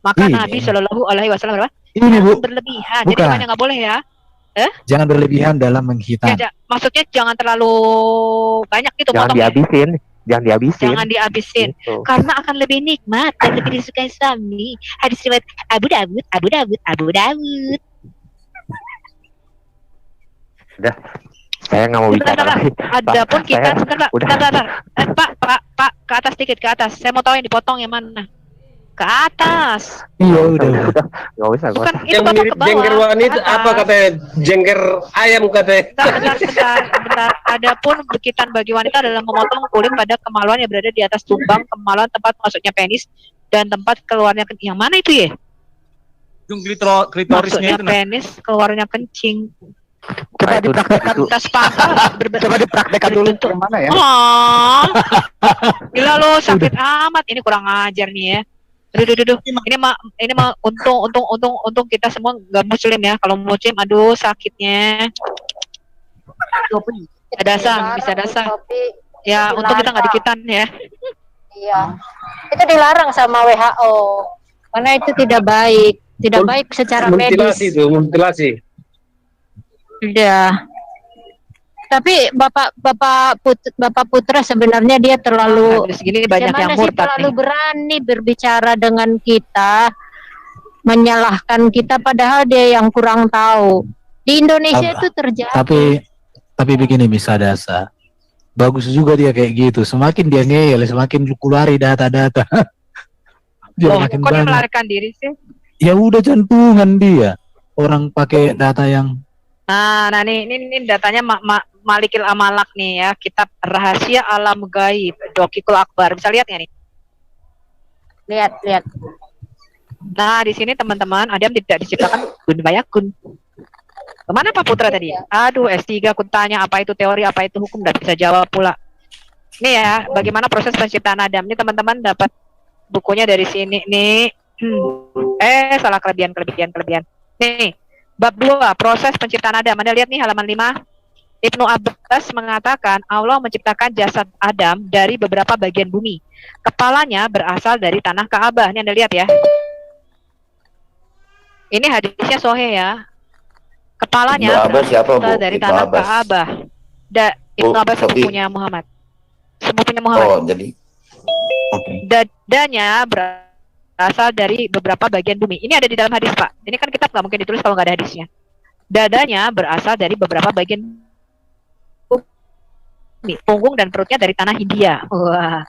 Maka Ini. Nabi Shallallahu Alaihi Wasallam berapa? Ini, Bu. Jangan berlebihan. Jadi Bukan. gimana nggak boleh ya? Jangan berlebihan dalam menghitan. Maksudnya jangan terlalu banyak gitu Jangan potongnya. dihabisin. Jangan dihabisin. Gitu. Karena akan lebih nikmat dan lebih disukai suami. Hadis riwayat Abu Dawud. Udah. Saya nggak mau bicara lagi. Adapun kita saya- sebentar, Pak. udah. Bentar. Pak, ke atas dikit ke atas. Saya mau tahu yang dipotong yang mana. Ke atas. Iya udah. Nggak usah. Bukan itu Yang potong mirip ke bawah. jengger wanita ke atas. apa katanya? Jengger ayam katanya. Bentar. Adapun berkitan bagi wanita adalah memotong kulit pada kemaluan yang berada di atas tumbang, kemaluan tempat masuknya penis dan tempat keluarnya kencing. Yang mana itu ya? Ujung klitorisnya Masuknya itu. Nah. penis, keluarnya kencing. Coba dipraktekkan. Tas pangkal. Coba dipraktekkan dulu. Yang mana ya? Oh, gila lo sakit amat. Ini kurang ajar nih ya. Aduh. Ini mah untung kita semua nggak muslim ya. Kalau muslim, aduh sakitnya. Bisa dasar. Ya, untung kita nggak dikitan ya. Iya. Itu dilarang sama WHO. Karena itu tidak baik. Tidak baik secara medis. Mutilasi itu, mutilasi. Iya. Tapi Bapak Putra sebenarnya dia terlalu segini banyak gimana yang sih, murtad terlalu nih. berani berbicara dengan kita, menyalahkan kita padahal dia yang kurang tahu. Di Indonesia itu terjadi. Tapi begini bisa dasa. Bagus juga dia kayak gitu. Semakin dia ngeyel, semakin keluari data-data. Dia Oh, makin kok dia banyak. melarikan diri sih? Ya udah jantungan dia. Orang pakai data yang Nah, ini datanya Malikil Amalak nih ya, kitab Rahasia Alam Gaib, Dokikul Akbar. Bisa lihat nggak nih? Lihat. Nah, di sini teman-teman, Adam tidak diciptakan kun bayakun. Kemana Pak Putra tadi? Aduh, S3 aku tanya apa itu teori, apa itu hukum, dan bisa jawab pula. Nih ya, bagaimana proses penciptaan Adam. Ini teman-teman dapat bukunya dari sini nih. Salah kelebihan. Nih, bab 2, proses penciptaan Adam. Anda lihat nih halaman 5. Ibnu Abbas mengatakan Allah menciptakan jasad Adam dari beberapa bagian bumi. Kepalanya berasal dari tanah Ka'bah. Ini Anda lihat ya. Ini hadisnya sahih ya. Kepalanya Ibnu Abbas siapa, Bu? berasal dari Ibnu tanah Abbas. Ka'bah. Ibnu Bu, Abbas Sofi. sepupunya Muhammad. Sepupunya Muhammad. Oh, jadi Dadanya berasal dari beberapa bagian bumi. Ini ada di dalam hadis, Pak. Ini kan kitab nggak mungkin ditulis kalau nggak ada hadisnya. Dadanya berasal dari beberapa bagian bumi. Punggung dan perutnya dari tanah Hindia. Wah,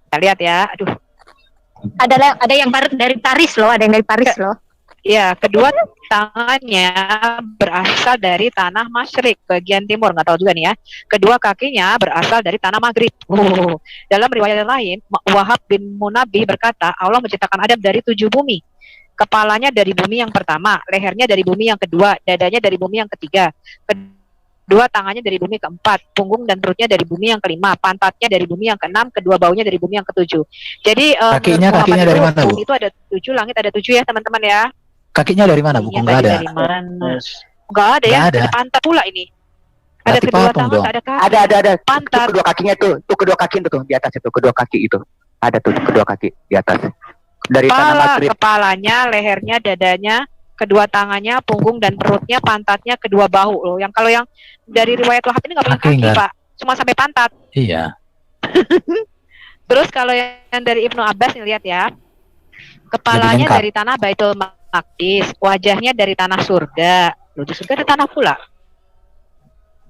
kita lihat ya. Aduh. Ada yang dari Paris loh, ada yang dari Paris loh. Ya, kedua tangannya berasal dari tanah Masyrik, bagian timur, nggak tahu juga nih ya. Kedua kakinya berasal dari tanah Maghrib. Dalam riwayat lain, Wahab bin Munabbih berkata, Allah menciptakan Adam dari 7 bumi. Kepalanya dari bumi yang pertama, lehernya dari bumi yang kedua, dadanya dari bumi yang ketiga, kedua tangannya dari bumi keempat, punggung dan perutnya dari bumi yang kelima, pantatnya dari bumi yang keenam, kedua baunya dari bumi yang ketujuh. Jadi Kakinya Muhammad dari itu, mana, Bu? bumi itu ada 7, langit ada 7 ya teman-teman ya. kakinya dari mana, Bu? Iya, Nggak ada. dari mana? Nggak ada ya, Nggak ada. dari pantat pula ini. Ada Berarti kedua patung tangan, dong. tak ada kaki. Ada. Pantat. Tuh kedua kakinya tuh kedua kaki itu tuh di atas itu kedua kaki itu. Ada tuh kedua kaki di atas. Dari tanah Kepala, Madrid. kepalanya, lehernya, dadanya, kedua tangannya, punggung dan perutnya, pantatnya, kedua bahu loh. Yang kalau yang dari riwayat Wahab ini nggak punya Kaki kaki, nggak? Pak. Cuma sampai pantat. Iya. Terus kalau yang dari Ibnu Abbas nih lihat ya. Kepalanya lengkap. dari tanah Baitul Maqdis, wajahnya dari tanah surga. Loh, di surga ada tanah pula.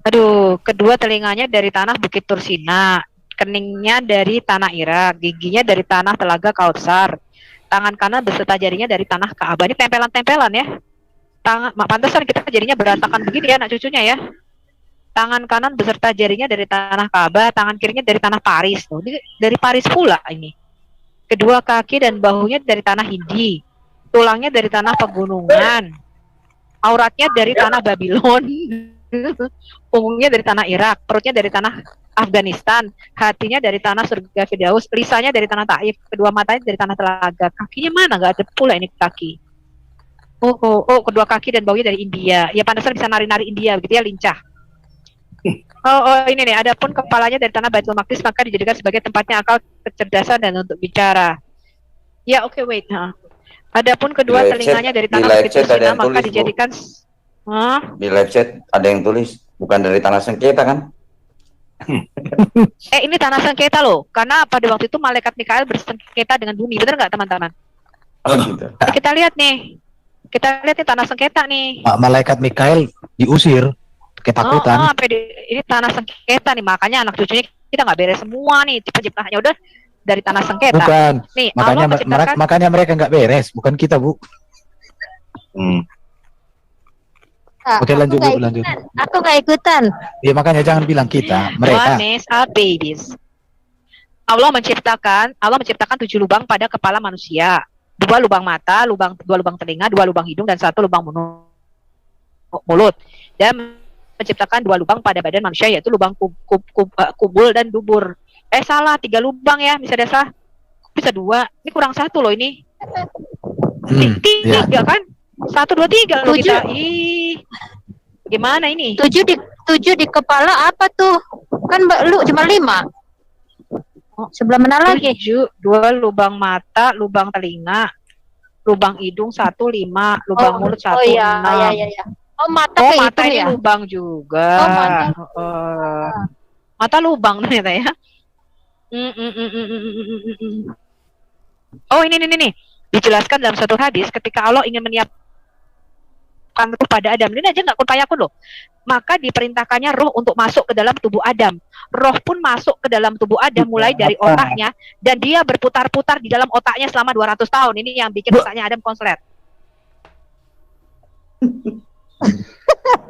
Aduh, kedua telinganya dari tanah Bukit Tursina, keningnya dari tanah Irak, giginya dari tanah Telaga Kautsar, tangan kanan beserta jarinya dari tanah Ka'bah. Ini tempelan-tempelan ya. Pantesan kita jarinya berantakan begini ya, anak cucunya ya. Tangan kanan beserta jarinya dari tanah Ka'bah, tangan kirinya dari tanah Paris. Loh, ini dari Paris pula ini. Kedua kaki dan bahunya dari tanah Hindi, tulangnya dari tanah pegunungan, auratnya dari tanah Babylon, punggungnya dari tanah Irak, perutnya dari tanah Afghanistan, hatinya dari tanah surga Firdaus, lisanya dari tanah Taif, kedua matanya dari tanah Telaga. Kakinya mana? Nggak ada pula ini kaki. Oh, kedua kaki dan bahunya dari India. Ya pantesan bisa nari-nari India begitu ya, lincah. Oh, ini nih, adapun kepalanya dari tanah Baitul Maqdis maka dijadikan sebagai tempatnya akal, kecerdasan dan untuk bicara. Ya, oke, wait. Adapun kedua Di live telinganya chat- dari di tanah live Bukit chat ada Tursina yang maka tulis, Bu. dijadikan Di live chat ada yang tulis bukan dari tanah sengketa kan? ini tanah sengketa loh, karena pada waktu itu malaikat Mikael bersengketa dengan bumi, benar nggak teman-teman? Oh gitu. Kita lihat nih tanah sengketa nih. Malaikat Mikael diusir ketakutan. Ini tanah sengketa nih, makanya anak cucunya kita nggak beres semua nih, penciptaannya udah dari tanah sengketa. Bukan. Nih, Makanya Allah menciptakan makanya mereka nggak beres, bukan kita, Bu. Oke, lanjut, Bu, lanjut. Aku nggak ikutan. Ya makanya jangan bilang kita, mereka. Ones are babies. Allah menciptakan 7 lubang pada kepala manusia. 2 lubang mata, 2 lubang telinga, 2 lubang hidung dan 1 lubang mulut. Dan menciptakan 2 lubang pada badan manusia, yaitu lubang kubul dan dubur. Salah, 3 lubang ya, bisa ada salah. Bisa 2. Ini kurang 1 loh ini. 3 kan? 1, 2, 3 loh kita. Ih. Gimana ini? 7 di kepala apa tuh? Kan lu cuma 5. Sebelah mana lagi? 2 lubang mata, lubang telinga, lubang hidung 1, 5, lubang mulut 1, 6. Oh iya. Oh, mata kayak mata itu ini ya? lubang juga. Oh, mata. Mata lubang ternyata ya. Oh, ini. Dijelaskan dalam suatu hadis ketika Allah ingin menyiapkan ruh pada Adam. Ini aja nggak kun fayakun loh. Maka diperintahkannya roh untuk masuk ke dalam tubuh Adam. Roh pun masuk ke dalam tubuh Adam mulai dari otaknya dan dia berputar-putar di dalam otaknya selama 200 tahun. Ini yang bikin otaknya Adam konslet.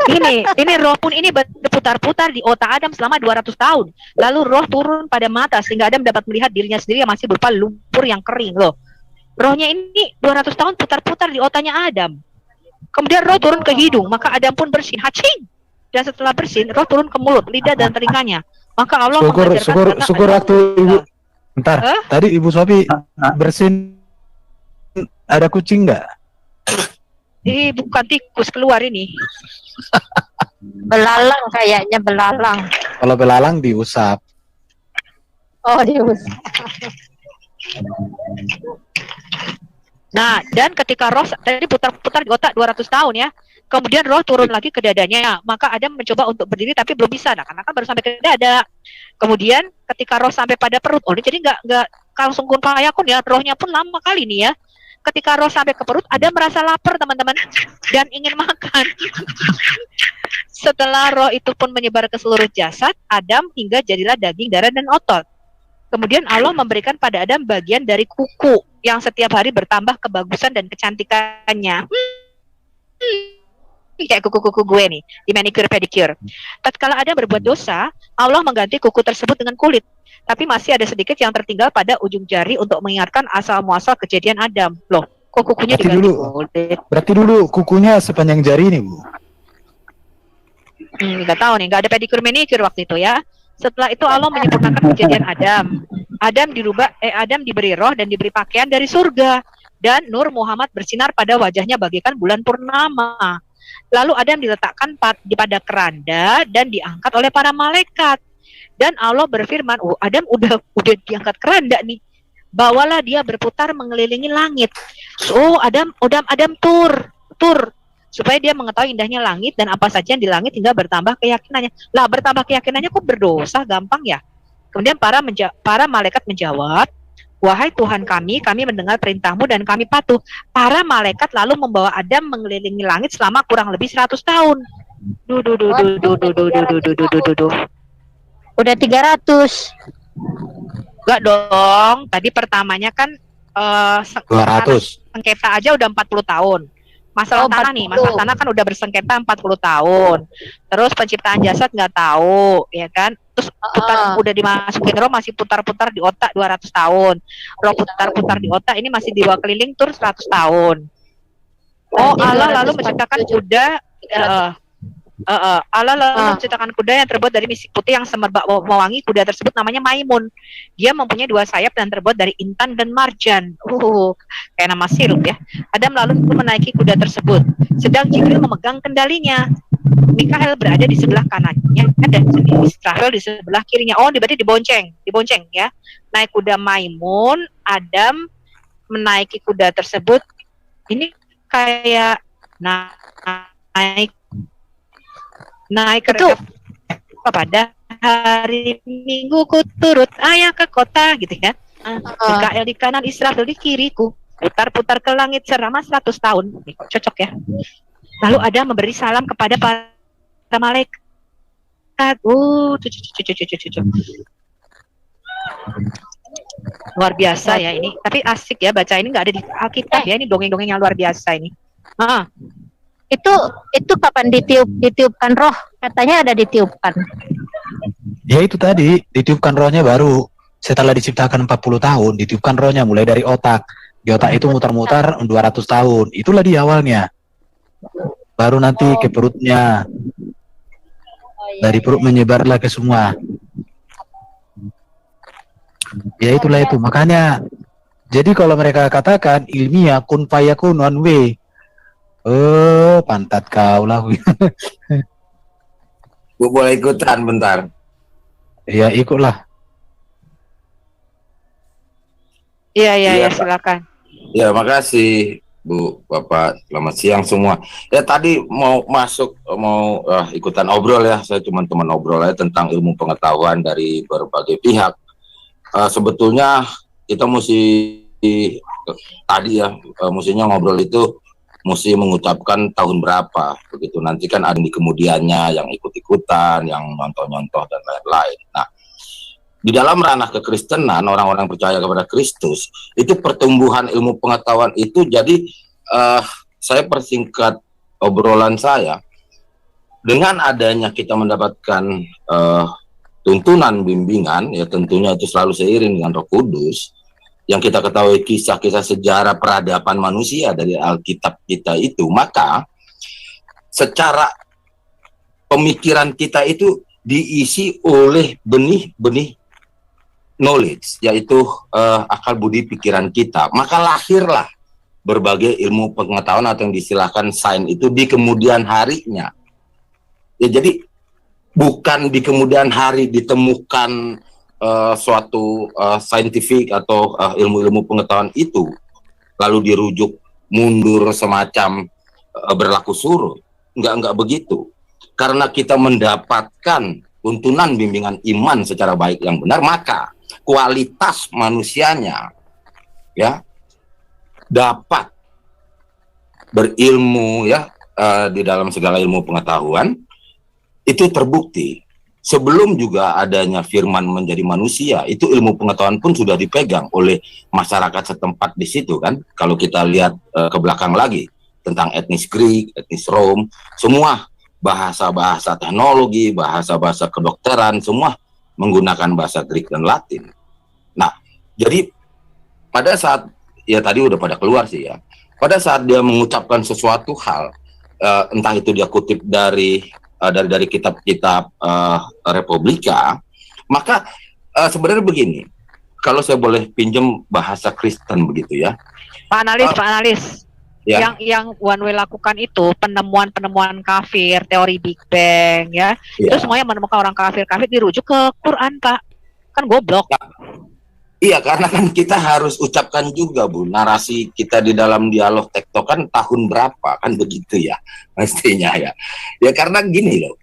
ini roh pun ini berputar-putar di otak Adam selama 200 tahun. Lalu roh turun pada mata sehingga Adam dapat melihat dirinya sendiri yang masih berupa lumpur yang kering loh. Rohnya ini 200 tahun putar-putar di otaknya Adam. Kemudian roh turun ke hidung, maka Adam pun bersin, hacing. Dan setelah bersin, roh turun ke mulut, lidah dan telinganya. Maka Allah Syukur waktu Ibu. Bentar, tadi Ibu Sofi bersin ada kucing nggak? Bukan tikus keluar ini. Belalang kayaknya, belalang. Kalau belalang diusap. Oh, diusap. Nah, dan ketika roh tadi putar-putar di otak 200 tahun ya, kemudian roh turun lagi ke dadanya, maka Adam mencoba untuk berdiri tapi belum bisa, karena kan baru sampai ke dada. Kemudian ketika roh sampai pada perut, jadi nggak langsung kun fayakun ya, rohnya pun lama kali nih ya. Ketika roh sampai ke perut, Adam merasa lapar teman-teman dan ingin makan. Setelah roh itu pun menyebar ke seluruh jasad Adam hingga jadilah daging, darah dan otot. Kemudian Allah memberikan pada Adam bagian dari kuku yang setiap hari bertambah kebagusan dan kecantikannya. Kayak kuku-kuku gue nih, di manicure pedicure. Tatkala Adam berbuat dosa, Allah mengganti kuku tersebut dengan kulit. Tapi masih ada sedikit yang tertinggal pada ujung jari untuk mengingatkan asal muasal kejadian Adam. Loh, kok kukunya diganti kulit? Berarti dulu kukunya sepanjang jari nih, Bu. Nggak tahu nih, nggak ada pedicure manicure waktu itu ya. Setelah itu Allah menyempurnakan kejadian Adam. Adam diberi roh dan diberi pakaian dari surga. Dan Nur Muhammad bersinar pada wajahnya bagaikan bulan purnama. Lalu Adam diletakkan pada keranda dan diangkat oleh para malaikat. Dan Allah berfirman, oh Adam udah diangkat keranda nih. Bawalah dia berputar mengelilingi langit. Oh Adam tur supaya dia mengetahui indahnya langit dan apa saja yang di langit hingga bertambah keyakinannya. Lah bertambah keyakinannya kok berdosa gampang ya? Kemudian para malaikat menjawab, wahai Tuhan kami mendengar perintahmu dan kami patuh. Para malaikat lalu membawa Adam mengelilingi langit selama kurang lebih 100 tahun. Udah 300. Enggak dong. Tadi pertamanya kan 200. sengketa aja udah 40 tahun. Masalah tanah nih, masalah tanah kan udah bersengketa 40 tahun. Terus penciptaan jasad nggak tahu, ya kan? Terus udah dimasukin roh masih putar-putar di otak 200 tahun. Roh putar-putar di otak ini masih dibawa keliling tur 100 tahun. Oh Allah lalu menciptakan kuda. Allah lalu menciptakan kuda yang terbuat dari misik putih yang semerbak mewangi. Kuda tersebut namanya Maimun. Dia mempunyai 2 sayap dan terbuat dari intan dan marjan. Kayak nama sirup ya. Adam lalu menaiki kuda tersebut, sedang Jibril memegang kendalinya. Mikael berada di sebelah kanannya dan Israfil di sebelah kirinya. Oh, berarti dibonceng ya. Naik kuda Maimun, Adam menaiki kuda tersebut. Ini kayak naik kereta pada hari Minggu ku turut ayah ke kota gitu ya. Mikael di kanan, Israfil di kiriku, putar-putar ke langit selama 100 tahun. Cocok ya. Lalu ada memberi salam kepada para malaikat. Luar biasa ya ini. Tapi asik ya baca ini, nggak ada di Alkitab ya. Ini dongeng-dongeng yang luar biasa ini. Itu kapan ditiupkan roh? Katanya ada ditiupkan. Ya itu tadi, ditiupkan rohnya baru setelah diciptakan 40 tahun, ditiupkan rohnya mulai dari otak. Di otak itu mutar-mutar 200 tahun. Itulah di awalnya. Baru nanti ke perutnya. Dari perut menyebarlah ke semua. Ya itulah itu. Makanya jadi kalau mereka katakan ilmiah kun fayakun one way. Pantat kau lah. Gue boleh ikutan bentar. Ya ikutlah. Iya silakan. Ya makasih Bu, Bapak, selamat siang semua. Ya tadi mau ikutan obrol ya, saya cuma teman obrol aja tentang ilmu pengetahuan dari berbagai pihak. Sebetulnya kita mestinya ngobrol itu mesti mengucapkan tahun berapa, begitu nanti kan ada di kemudiannya yang ikut-ikutan, yang nyontoh-nyontoh dan lain-lain. Nah, di dalam ranah kekristenan, orang-orang percaya kepada Kristus, itu pertumbuhan ilmu pengetahuan itu jadi, saya persingkat obrolan saya, dengan adanya kita mendapatkan tuntunan bimbingan, ya tentunya itu selalu seiring dengan Roh Kudus, yang kita ketahui kisah-kisah sejarah peradaban manusia dari Alkitab kita itu, maka secara pemikiran kita itu diisi oleh benih-benih knowledge, yaitu akal budi pikiran kita. Maka lahirlah berbagai ilmu pengetahuan atau yang disilahkan sains itu di kemudian harinya. Ya, jadi bukan di kemudian hari ditemukan suatu scientific atau ilmu-ilmu pengetahuan itu lalu dirujuk mundur semacam berlaku surut. Enggak begitu. Karena kita mendapatkan tuntunan bimbingan iman secara baik yang benar, maka kualitas manusianya ya dapat berilmu ya di dalam segala ilmu pengetahuan itu terbukti. Sebelum juga adanya firman menjadi manusia, itu ilmu pengetahuan pun sudah dipegang oleh masyarakat setempat di situ kan. Kalau kita lihat ke belakang lagi tentang etnis Greek, etnis Rom, semua bahasa-bahasa teknologi, bahasa-bahasa kedokteran, semua menggunakan bahasa Greek dan Latin. Nah, jadi pada saat, ya tadi udah pada keluar sih ya, pada saat dia mengucapkan sesuatu hal, entah itu dia kutip dari kitab-kitab Republika, maka sebenarnya begini, kalau saya boleh pinjam bahasa Kristen begitu ya. Pak analis. Ya. Yang One Way lakukan itu penemuan kafir, teori Big Bang ya. Itu semuanya menemukan orang kafir dirujuk ke Quran, Pak. Kan goblok. Iya, karena kan kita harus ucapkan juga, Bu, narasi kita di dalam dialog tektokan tahun berapa, kan begitu ya, mestinya ya. Ya karena gini loh,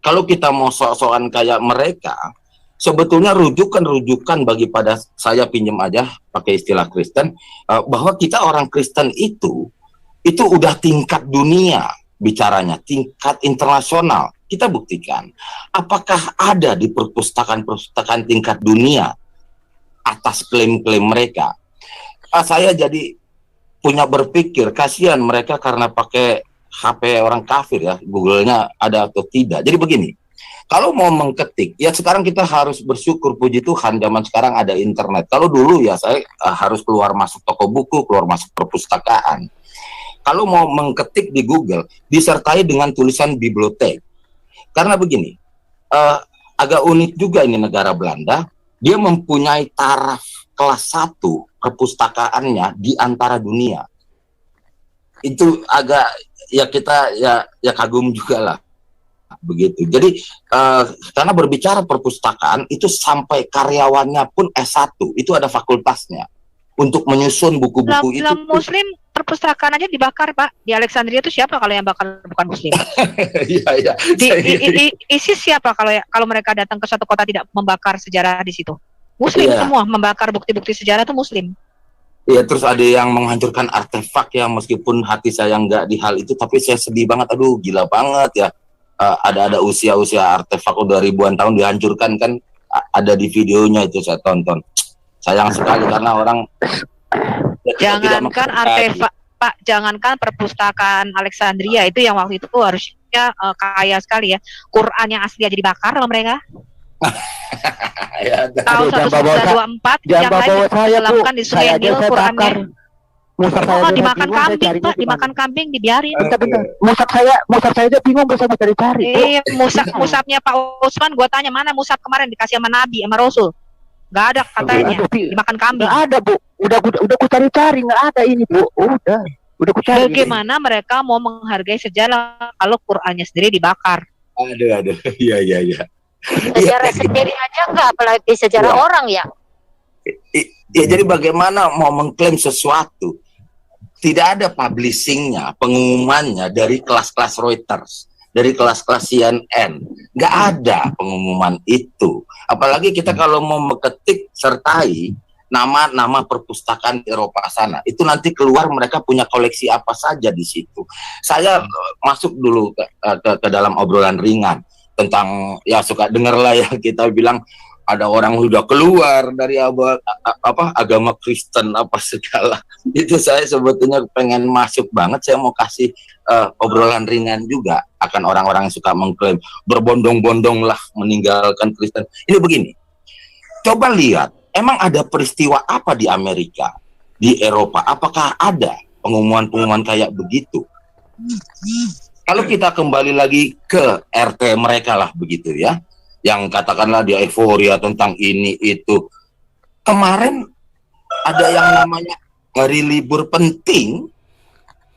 kalau kita mau sok-sokan kayak mereka, sebetulnya rujukan bagi pada saya pinjam aja pakai istilah Kristen, bahwa kita orang Kristen itu udah tingkat dunia bicaranya, tingkat internasional. Kita buktikan, apakah ada di perpustakaan tingkat dunia atas klaim-klaim mereka. Saya jadi punya berpikir, kasihan mereka karena pakai HP orang kafir ya, Google-nya ada atau tidak. Jadi begini, kalau mau mengketik, ya sekarang kita harus bersyukur, puji Tuhan, zaman sekarang ada internet. Kalau dulu ya saya harus keluar masuk toko buku, keluar masuk perpustakaan. Kalau mau mengketik di Google, disertai dengan tulisan bibliotek. Karena begini, agak unik juga ini negara Belanda, dia mempunyai taraf kelas 1 perpustakaannya di antara dunia. Itu agak ya kita ya kagum juga lah. Begitu. Jadi karena berbicara perpustakaan itu sampai karyawannya pun S1, itu ada fakultasnya untuk menyusun buku-buku itu. Muslim perpustakaan aja dibakar, Pak. Di Alexandria itu siapa kalau yang bakar bukan Muslim? Iya. ISIS siapa kalau mereka datang ke suatu kota tidak membakar sejarah di situ? Muslim semua, membakar bukti-bukti sejarah itu Muslim. Iya, terus ada yang menghancurkan artefak ya, meskipun hati saya nggak di hal itu, tapi saya sedih banget. Aduh, gila banget ya. Ada usia artefak udah ribuan tahun dihancurkan kan, ada di videonya itu saya tonton. Sayang sekali karena orang jangankan artefak, Pak, jangankan perpustakaan Alexandria itu yang waktu itu harusnya kaya sekali ya. Quran yang asli aja dibakar sama mereka. Tahun 1924 yang lain dilakukan di Sungai Nil Qurannya. Dimakan kambing, Pak, dimakan kambing, dibiarin. Bentar. Musab saya aja bingung bisa cari-cari. Musabnya Pak Usman, gua tanya mana musab kemarin dikasih sama Nabi, sama Rasul. Gak ada katanya, dimakan kambing. Gak ada, Bu. Udah ku cari-cari, gak ada ini, Bu. Udah ku cari. Bagaimana mereka mau menghargai sejarah kalau Qurannya sendiri dibakar? Aduh. Iya. Sejarah sendiri aja enggak, apalagi sejarah orang ya. Ya jadi bagaimana mau mengklaim sesuatu? Tidak ada publishingnya, pengumumannya dari kelas-kelas Reuters, dari kelas-kelas CNN. Nggak ada pengumuman itu. Apalagi kita kalau mau mengetik sertai nama-nama perpustakaan di Eropa sana, itu nanti keluar mereka punya koleksi apa saja di situ. Saya masuk dulu ke dalam obrolan ringan tentang, ya suka dengar lah ya, kita bilang ada orang udah keluar dari agama Kristen apa segala. Itu saya sebetulnya pengen masuk banget. Saya mau kasih obrolan ringan juga akan orang-orang yang suka mengklaim berbondong-bondong lah meninggalkan Kristen. Ini begini, coba lihat, emang ada peristiwa apa di Amerika, di Eropa? Apakah ada pengumuman-pengumuman kayak begitu? Kalau kita kembali lagi ke RT mereka lah begitu ya, yang katakanlah dia euforia tentang ini itu. Kemarin ada yang namanya hari libur penting,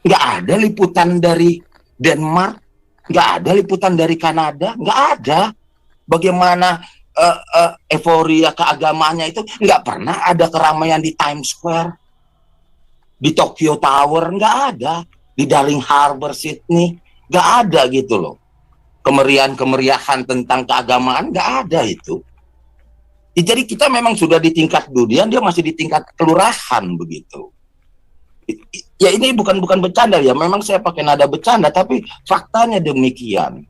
nggak ada liputan dari Denmark, nggak ada liputan dari Kanada, nggak ada. Bagaimana euforia keagamaannya itu, nggak pernah ada keramaian di Times Square, di Tokyo Tower, nggak ada, di Darling Harbour Sydney, nggak ada gitu loh. Kemeriahan tentang keagamaan nggak ada itu. Jadi kita memang sudah di tingkat dunia, dia masih di tingkat kelurahan begitu. Ya ini bukan bercanda ya, memang saya pakai nada bercanda, tapi faktanya demikian.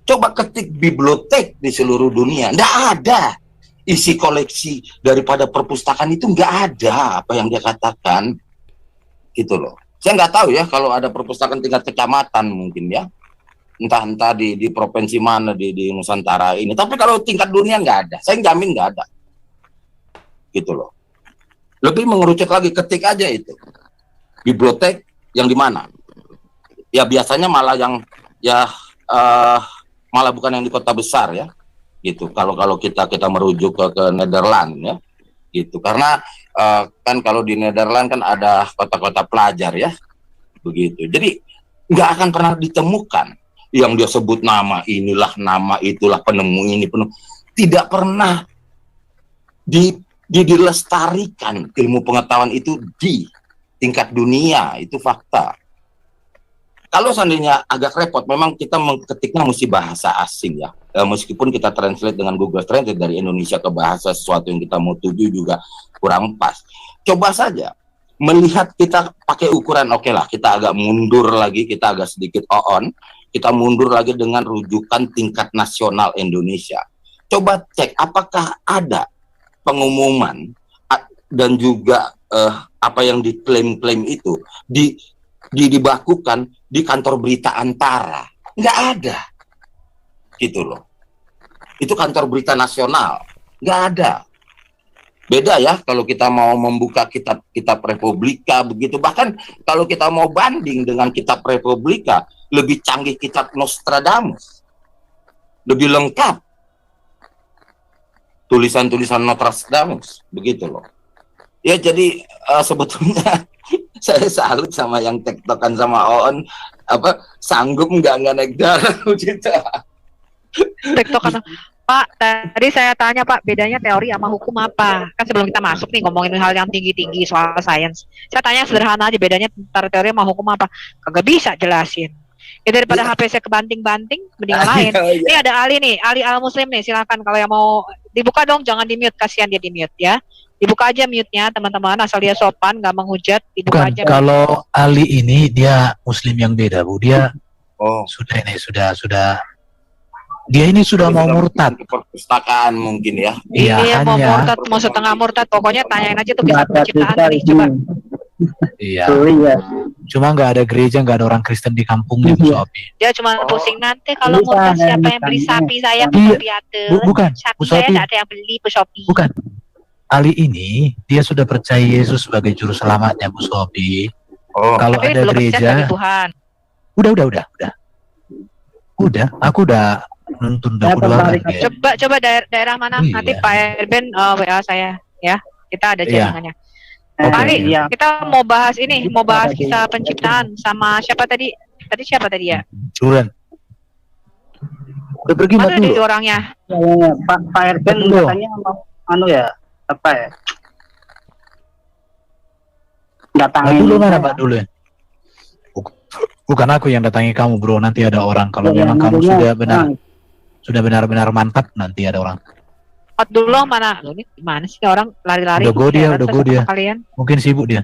Coba ketik bibliotek di seluruh dunia, nggak ada isi koleksi daripada perpustakaan itu, nggak ada apa yang dia katakan, gitu loh. Saya nggak tahu ya kalau ada perpustakaan tingkat kecamatan mungkin ya. Entah di provinsi mana di Nusantara ini, tapi kalau tingkat dunia nggak ada, saya jamin nggak ada, gitu loh. Lebih mengerucut lagi, ketik aja itu bibliotek yang di mana, ya biasanya malah yang malah bukan yang di kota besar ya, gitu. Kalau kita merujuk ke Nederland ya, gitu, karena kan kalau di Nederland kan ada kota-kota pelajar ya, begitu. Jadi nggak akan pernah ditemukan yang dia sebut nama inilah, nama itulah, penemu ini, penemu. Tidak pernah dilestarikan ilmu pengetahuan itu di tingkat dunia, itu fakta. Kalau seandainya agak repot, memang kita ketiknya mesti bahasa asing ya. Meskipun kita translate dengan Google Translate dari Indonesia ke bahasa sesuatu yang kita mau tuju juga kurang pas. Coba saja melihat kita pakai ukuran, oke lah, kita agak mundur lagi, kita agak sedikit on, kita mundur lagi dengan rujukan tingkat nasional Indonesia. Coba cek apakah ada pengumuman dan juga apa yang diklaim-klaim itu dibakukan di kantor berita Antara. Nggak ada, gitu loh. Itu kantor berita nasional, nggak ada. Beda ya kalau kita mau membuka kitab Republika begitu. Bahkan kalau kita mau banding dengan kitab Republika, lebih canggih kitab Nostradamus, lebih lengkap tulisan-tulisan Nostradamus, begitu loh. Ya jadi sebetulnya saya salut sama yang tektokan sama Oon, apa sanggup nggak naik darah gitu. Tektokan, Pak. Tadi saya tanya Pak, bedanya teori sama hukum apa? Kan sebelum kita masuk nih ngomongin hal yang tinggi-tinggi soal sains, saya tanya sederhana aja, bedanya antara teori sama hukum apa? Kagak bisa jelasin. Ya daripada HP saya kebanting-banting, mending lain. Ini ada Ali nih, Ali Al Muslim nih, silakan kalau yang mau dibuka dong, jangan di mute, kasihan dia di mute ya. Dibuka aja mute-nya teman-teman, asal dia sopan, nggak menghujat, dibuka Bukan, aja. kalau Ali ini dia Muslim yang beda, Bu. Dia sudah dia ini sudah mau murtad. Perpustakaan mungkin ya. Iya, mau murtad, mau setengah murtad, pokoknya tanyain aja tuh kisah penciptaan tadi, coba. Iya. Cuma nggak ada gereja, nggak ada orang Kristen di kampungnya, Bu Sophie. Dia cuma pusing nanti kalau murtad siapa yang beli sapi saya, Bu Sophie. Bukan, Sapi Bu saya Sophie. nggak ada yang beli, Bu Sophie. Bukan. Ali ini dia sudah percaya Yesus sebagai juru selamatnya, Bu Sophie. Kalau Tapi ada belum percaya gereja, bagi Tuhan. udah. Aku udah nuntun doa kan. Coba daerah mana? Iya. Nanti Pak Erben WA saya ya. Kita ada Iya. jaringannya. Oke. Ali, kita mau bahas ini, mau bahas kisah penciptaan sama siapa tadi? Tadi siapa tadi ya? Duran. Udah pergi Mana dulu. di orangnya? Ya, Pak Erben katanya mau apa ya? Datangin. Dulu mana Pak dulu? Bukan aku yang datangi kamu, Bro. Nanti ada orang. Kalau memang kamu sudah benar-benar mantap, nanti ada orang. Dulu mana? Loh, ini gimana sih orang lari-lari? Udah go dia. Kalian. Mungkin sibuk dia.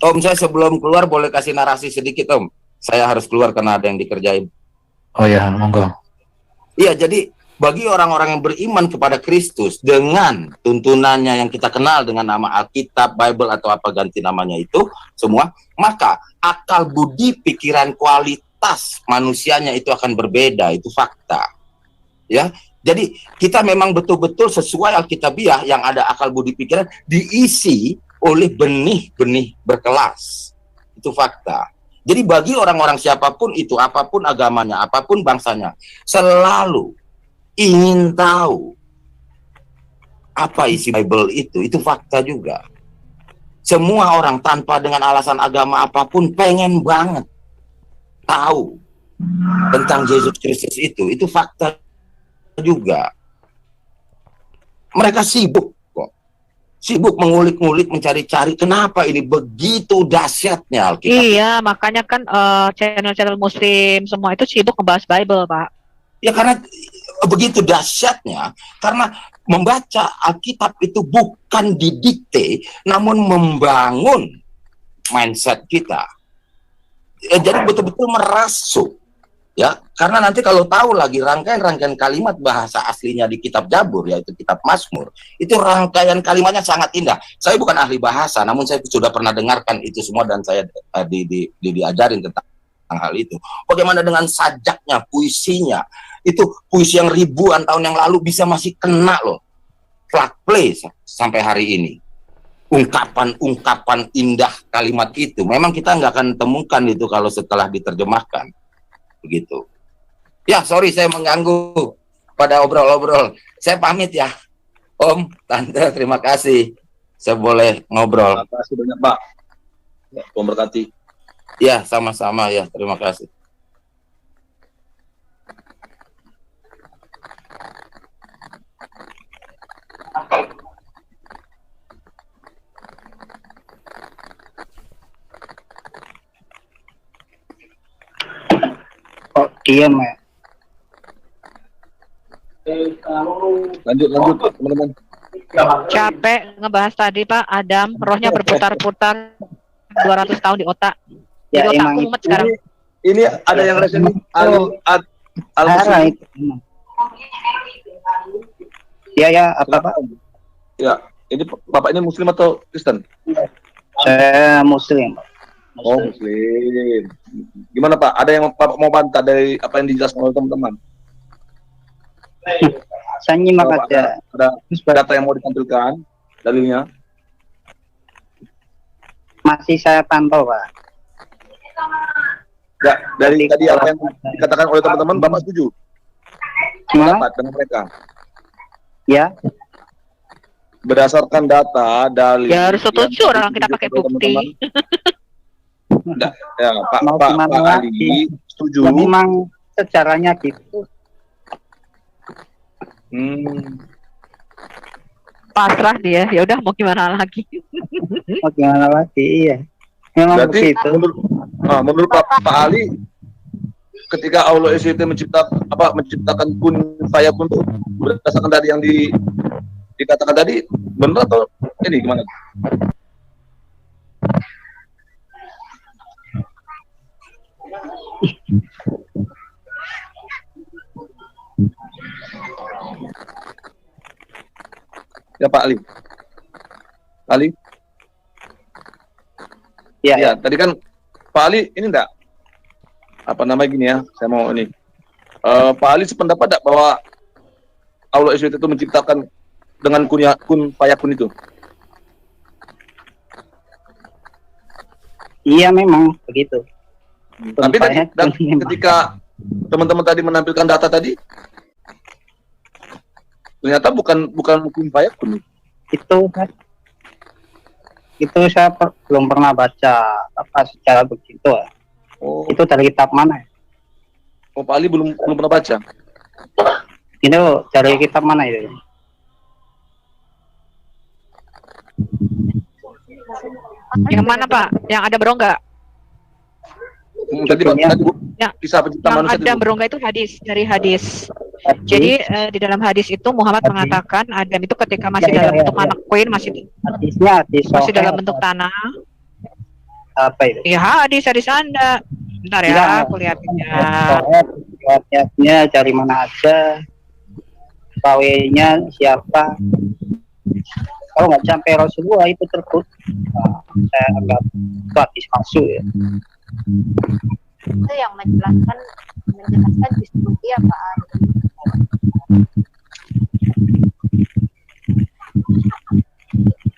Om, saya sebelum keluar boleh kasih narasi sedikit, Om. Saya harus keluar karena ada yang dikerjain. Oh ya, monggo. Iya, jadi bagi orang-orang yang beriman kepada Kristus dengan tuntunannya yang kita kenal dengan nama Alkitab, Bible atau apa ganti namanya itu semua, maka akal budi, pikiran, kualitas manusianya itu akan berbeda, itu fakta. Ya. Jadi kita memang betul-betul sesuai Alkitabiah yang ada akal budi pikiran diisi oleh benih-benih berkelas. Itu fakta. Jadi bagi orang-orang siapapun itu, apapun agamanya, apapun bangsanya, selalu ingin tahu apa isi Bible itu fakta juga. Semua orang tanpa dengan alasan agama apapun pengen banget tahu tentang Yesus Kristus itu fakta juga. Mereka sibuk kok, sibuk mengulik-ngulik, mencari-cari kenapa ini begitu dahsyatnya Alkitab. Iya, makanya kan channel-channel Muslim semua itu sibuk ngebahas Bible, Pak. Ya karena begitu dahsyatnya, karena membaca Alkitab itu bukan didikte, namun membangun mindset kita. Ya, jadi betul-betul merasuk. Ya, karena nanti kalau tahu lagi rangkaian-rangkaian kalimat bahasa aslinya di kitab Jabur, yaitu kitab Mazmur, itu rangkaian kalimatnya sangat indah. Saya bukan ahli bahasa, namun saya sudah pernah dengarkan itu semua dan saya diajarin tentang hal itu. Bagaimana dengan sajaknya, puisinya, itu puisi yang ribuan tahun yang lalu bisa masih kena loh, plug play sampai hari ini. Ungkapan-ungkapan indah kalimat itu, memang kita nggak akan temukan itu kalau setelah diterjemahkan. Begitu. Ya, sorry saya mengganggu pada obrol-obrol. Saya pamit ya. Om, Tante, terima kasih. saya boleh ngobrol. Terima kasih banyak Pak. Ya, Tuhan berkati. Ya, sama-sama ya. Terima kasih. Kok diam ya? Lanjut teman-teman. Capek ngebahas tadi Pak Adam, rohnya berputar-putar 200 tahun di otak. Ya, Jadi otakku emang mumet sekarang. Ini ada yang resen Muslim. Ya, apa Pak? Ya, ini Bapak ini Muslim atau Kristen? Saya Muslim. Oh, Muslim. Gimana Pak? Ada yang Bapak mau bantah dari apa yang dijelaskan oleh teman-teman? Saya nyimak aja. Ada data yang mau ditampilkan, dalilnya? Masih saya pantau, Pak. Ya, dari tadi apa yang dikatakan oleh teman-teman, Bapak setuju? Pendapat dengan mereka? Ya. Berdasarkan data, dalil. Ya harus setuju orang kita pakai bukti. Enggak, ya Pak Ali setuju. Ya, memang sejarahnya gitu. Pasrah dia, ya udah mau gimana lagi. Mau gimana lagi, iya. Memang berarti begitu. menurut Pak Ali, ketika Allah SWT menciptakan kun fayakun itu berdasarkan dari yang dikatakan tadi, benar atau ini gimana? Ya Pak Ali. Ali? Ya, tadi kan Pak Ali ini enggak apa namanya gini ya, saya mau ini. Pak Ali sependapat enggak bahwa Allah SWT itu menciptakan dengan kun fayakun itu? Iya memang begitu. Tapi ketika teman-teman tadi menampilkan data tadi, ternyata bukan kun fayakun. Itu saya belum pernah baca apa secara begitu. Oh. Itu dari kitab mana? Oh, Pak Ali belum pernah baca. Itu dari kitab mana itu? Yang mana Pak? Yang ada berongga? Tadi kisah penciptaan manusia. Yang ada berongga itu dari hadis. Jadi di dalam hadis itu Muhammad mengatakan Adam itu ketika masih dalam bentuk anak koin masih dalam bentuk tanah. Apa itu? Ya hadis Anda. Bentar ya, aku lihatnya. Lihatnya dari mana aja, pawainya siapa. Kalau nggak sampai Rasulullah itu terbut, saya anggap itu hadis palsu ya. Itu yang menjelaskan justru dia Pak.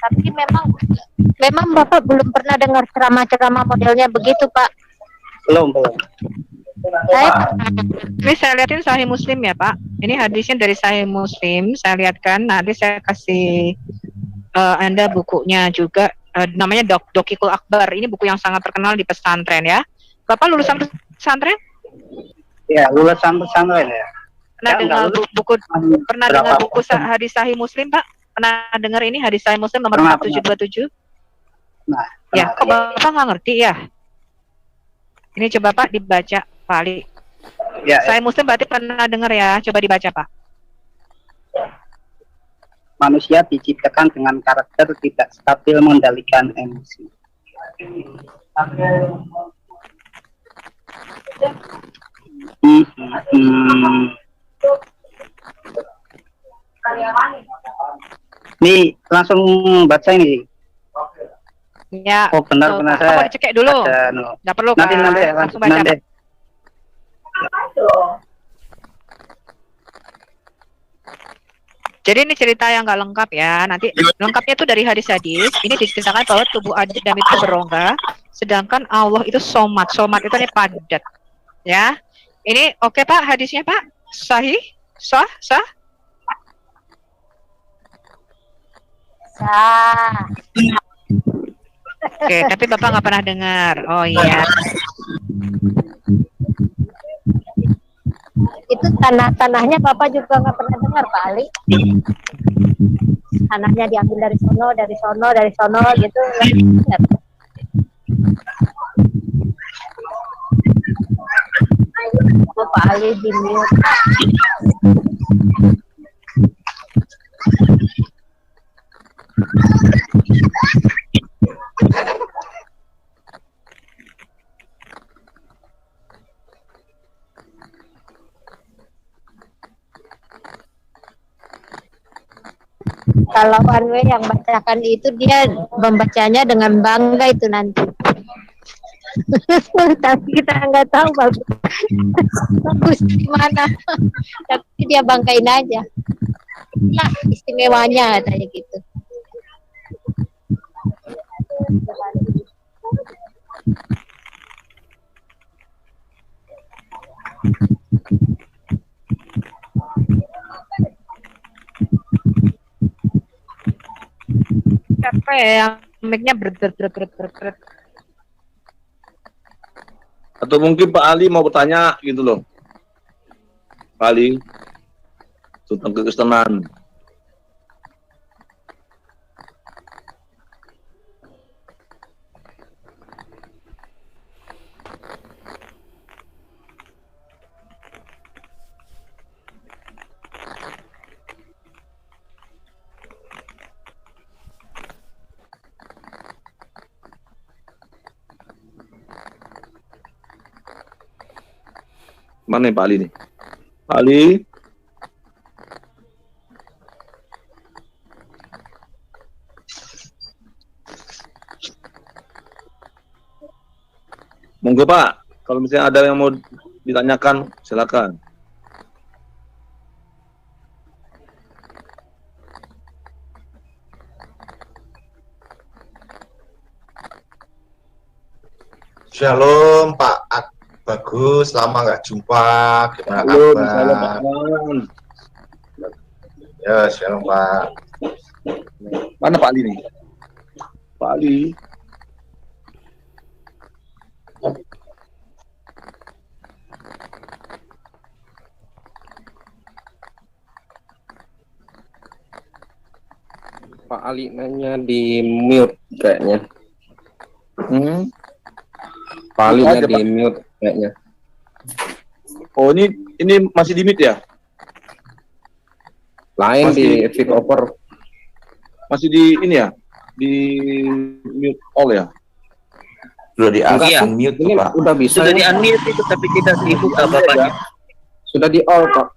Tapi memang Bapak belum pernah dengar ceramah-ceramah modelnya begitu Pak. Belum. Ini saya lihatin Sahih Muslim ya Pak. Ini hadisnya dari Sahih Muslim. Saya lihatkan. Nanti saya kasih Anda bukunya juga. Namanya Dokikul Akbar. Ini buku yang sangat terkenal di pesantren ya. Bapak lulusan pesantren? Ya, lulusan pesantren ya. Pernah dengar buku hadis Sahih Muslim Pak? Pernah dengar ini hadis Sahih Muslim nomor 4727? Nah, ya, kok Bapak nggak ngerti ya? Ini coba Pak dibaca Pak Ali. Ya, Sahih Muslim berarti pernah dengar ya? Coba dibaca Pak. Manusia diciptakan dengan karakter tidak stabil mengendalikan emosi. Nih langsung baca ini. Ya. Oh benar saya. Apa dicekek dulu? Nggak perlu nanti, Pak. nanti Langsung baca. nanti. Jadi ini cerita yang nggak lengkap ya. Nanti lengkapnya itu dari hadis-hadis. Ini diceritakan bahwa tubuh Adam itu berongga, sedangkan Allah itu somat. Somat itu nih padat. Ya. Ini oke Pak hadisnya Pak? Sahih? Sah? madrasah. Oke, tapi Bapak nggak pernah dengar. Oh iya. Itu tanahnya Bapak juga nggak pernah dengar, Pak Ali. Tanahnya diambil dari sono gitu. Nggak dengar. Oh, Pak Ali di mute. Kalau one way yang bacakan itu dia membacanya dengan bangga itu nanti. Tapi kita nggak tahu bagus gimana. Tapi dia banggain aja. Nah, istimewanya katanya gitu. Siapa ya yang mic-nya ber. Atau mungkin Pak Ali mau bertanya gitu loh. Pak Ali tentang kekristenan. Mana nih Pak Ali nih? Pak Ali? Monggo Pak, kalau misalnya ada yang mau ditanyakan, silakan. Shalom Pak Bagus, lama nggak jumpa. Gimana Halo, kabar? shalom Pak Man. Ya, shalom Pak. Mana Pak Ali nih? Pak Ali. Pak Ali nanya di mute kayaknya. Pak Ali Ada, di Pak. mute kayaknya. Oh ini masih di mute ya? Lain Masih- di feed over. Masih di ini ya? Di mute all ya? Sudah di Enggak, Iya. unmute ini Pak. udah bisa. Sudah ini. di unmute itu tapi tidak dibuka bapaknya. Sudah di all Pak.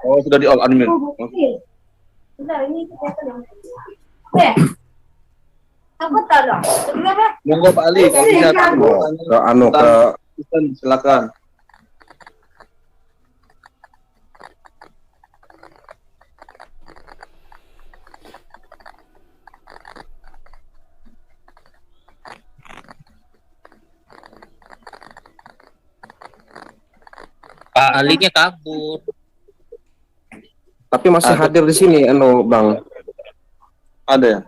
Oh sudah di all unmute. Oke. Monggo Pak Ali, kalau bisa Ke anu ke silakan. Pak Alinya kabur. tapi masih hadir di sini anu Bang. Ada ya?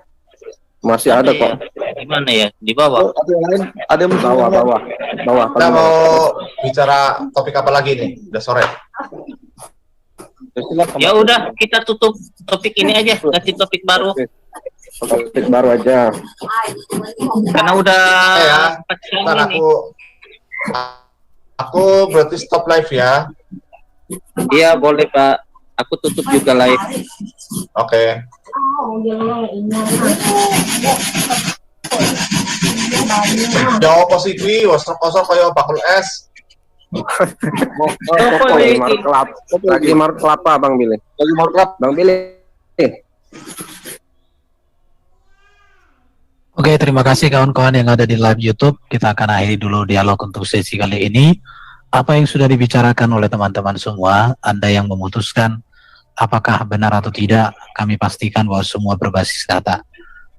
Masih ada kok. Di mana ya? Di bawah. Oh, ada yang lain? Ada yang Bawah. Kita mau bicara topik apa lagi nih? Udah sore. Ya udah, kita tutup topik ini aja, ganti topik baru. Topik baru aja. Karena udah Ya, 4 jam ntar ini. aku berarti stop live ya. Iya, boleh Pak. Aku tutup juga live. Oke. Jauh posisi, kosong kaya bakul es. Lagi marut kelapa Bang Billy. Lagi marut kelapa Bang Billy. Oke, terima kasih kawan-kawan yang ada di live YouTube. Kita akan akhiri dulu dialog untuk sesi kali ini. Apa yang sudah dibicarakan oleh teman-teman semua, Anda yang memutuskan apakah benar atau tidak, kami pastikan bahwa semua berbasis data.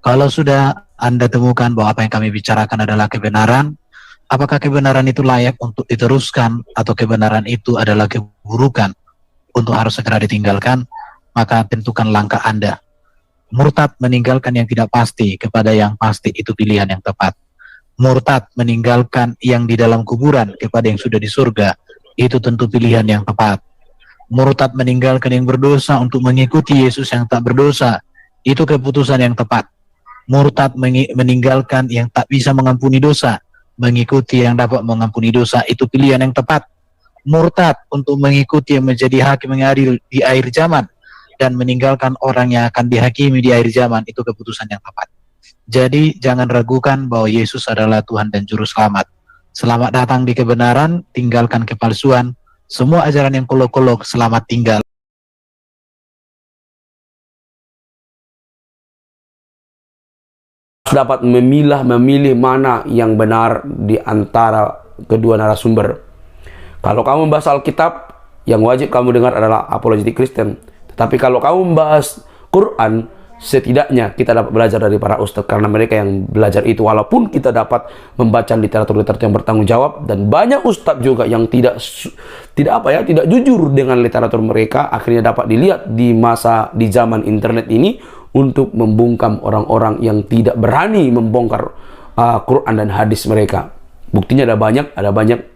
Kalau sudah Anda temukan bahwa apa yang kami bicarakan adalah kebenaran, apakah kebenaran itu layak untuk diteruskan atau kebenaran itu adalah keburukan untuk harus segera ditinggalkan, maka tentukan langkah Anda. Murtad meninggalkan yang tidak pasti kepada yang pasti, itu pilihan yang tepat. Murtad meninggalkan yang di dalam kuburan kepada yang sudah di surga, itu tentu pilihan yang tepat. Murtad meninggalkan yang berdosa untuk mengikuti Yesus yang tak berdosa, itu keputusan yang tepat. Murtad meninggalkan yang tak bisa mengampuni dosa, mengikuti yang dapat mengampuni dosa, itu pilihan yang tepat. Murtad untuk mengikuti yang menjadi hakim yang adil di akhir zaman dan meninggalkan orang yang akan dihakimi di akhir zaman, itu keputusan yang tepat. Jadi jangan ragukan bahwa Yesus adalah Tuhan dan Juru Selamat. Selamat datang di kebenaran, tinggalkan kepalsuan. Semua ajaran yang kolok-kolok, selamat tinggal. Dapat memilih mana yang benar di antara kedua narasumber. Kalau kamu membahas Alkitab, yang wajib kamu dengar adalah apologetik Kristen. Tetapi kalau kamu membahas Quran, setidaknya kita dapat belajar dari para ustadz, karena mereka yang belajar itu. Walaupun kita dapat membaca literatur-literatur yang bertanggung jawab, dan banyak ustadz juga yang tidak jujur dengan literatur mereka, akhirnya dapat dilihat di zaman internet ini untuk membungkam orang-orang yang tidak berani membongkar Quran dan hadis mereka. Buktinya ada banyak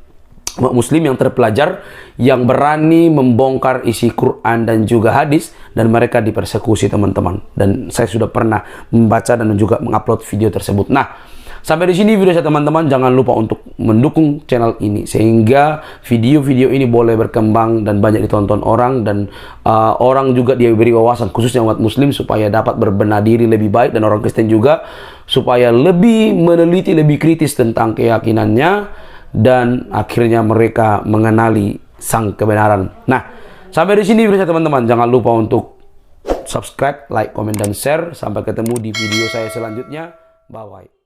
umat muslim yang terpelajar yang berani membongkar isi Quran dan juga hadis, dan mereka dipersekusi, teman-teman. Dan saya sudah pernah membaca dan juga mengupload video tersebut. Nah, sampai di sini video saya, teman-teman. Jangan lupa untuk mendukung channel ini sehingga video-video ini boleh berkembang dan banyak ditonton orang, dan orang juga diberi wawasan, khususnya umat muslim, supaya dapat berbenah diri lebih baik, dan orang Kristen juga supaya lebih meneliti, lebih kritis tentang keyakinannya, dan akhirnya mereka mengenali sang kebenaran. Nah, sampai di sini video saya, teman-teman. Jangan lupa untuk subscribe, like, komen, dan share. Sampai ketemu di video saya selanjutnya. Bye-bye.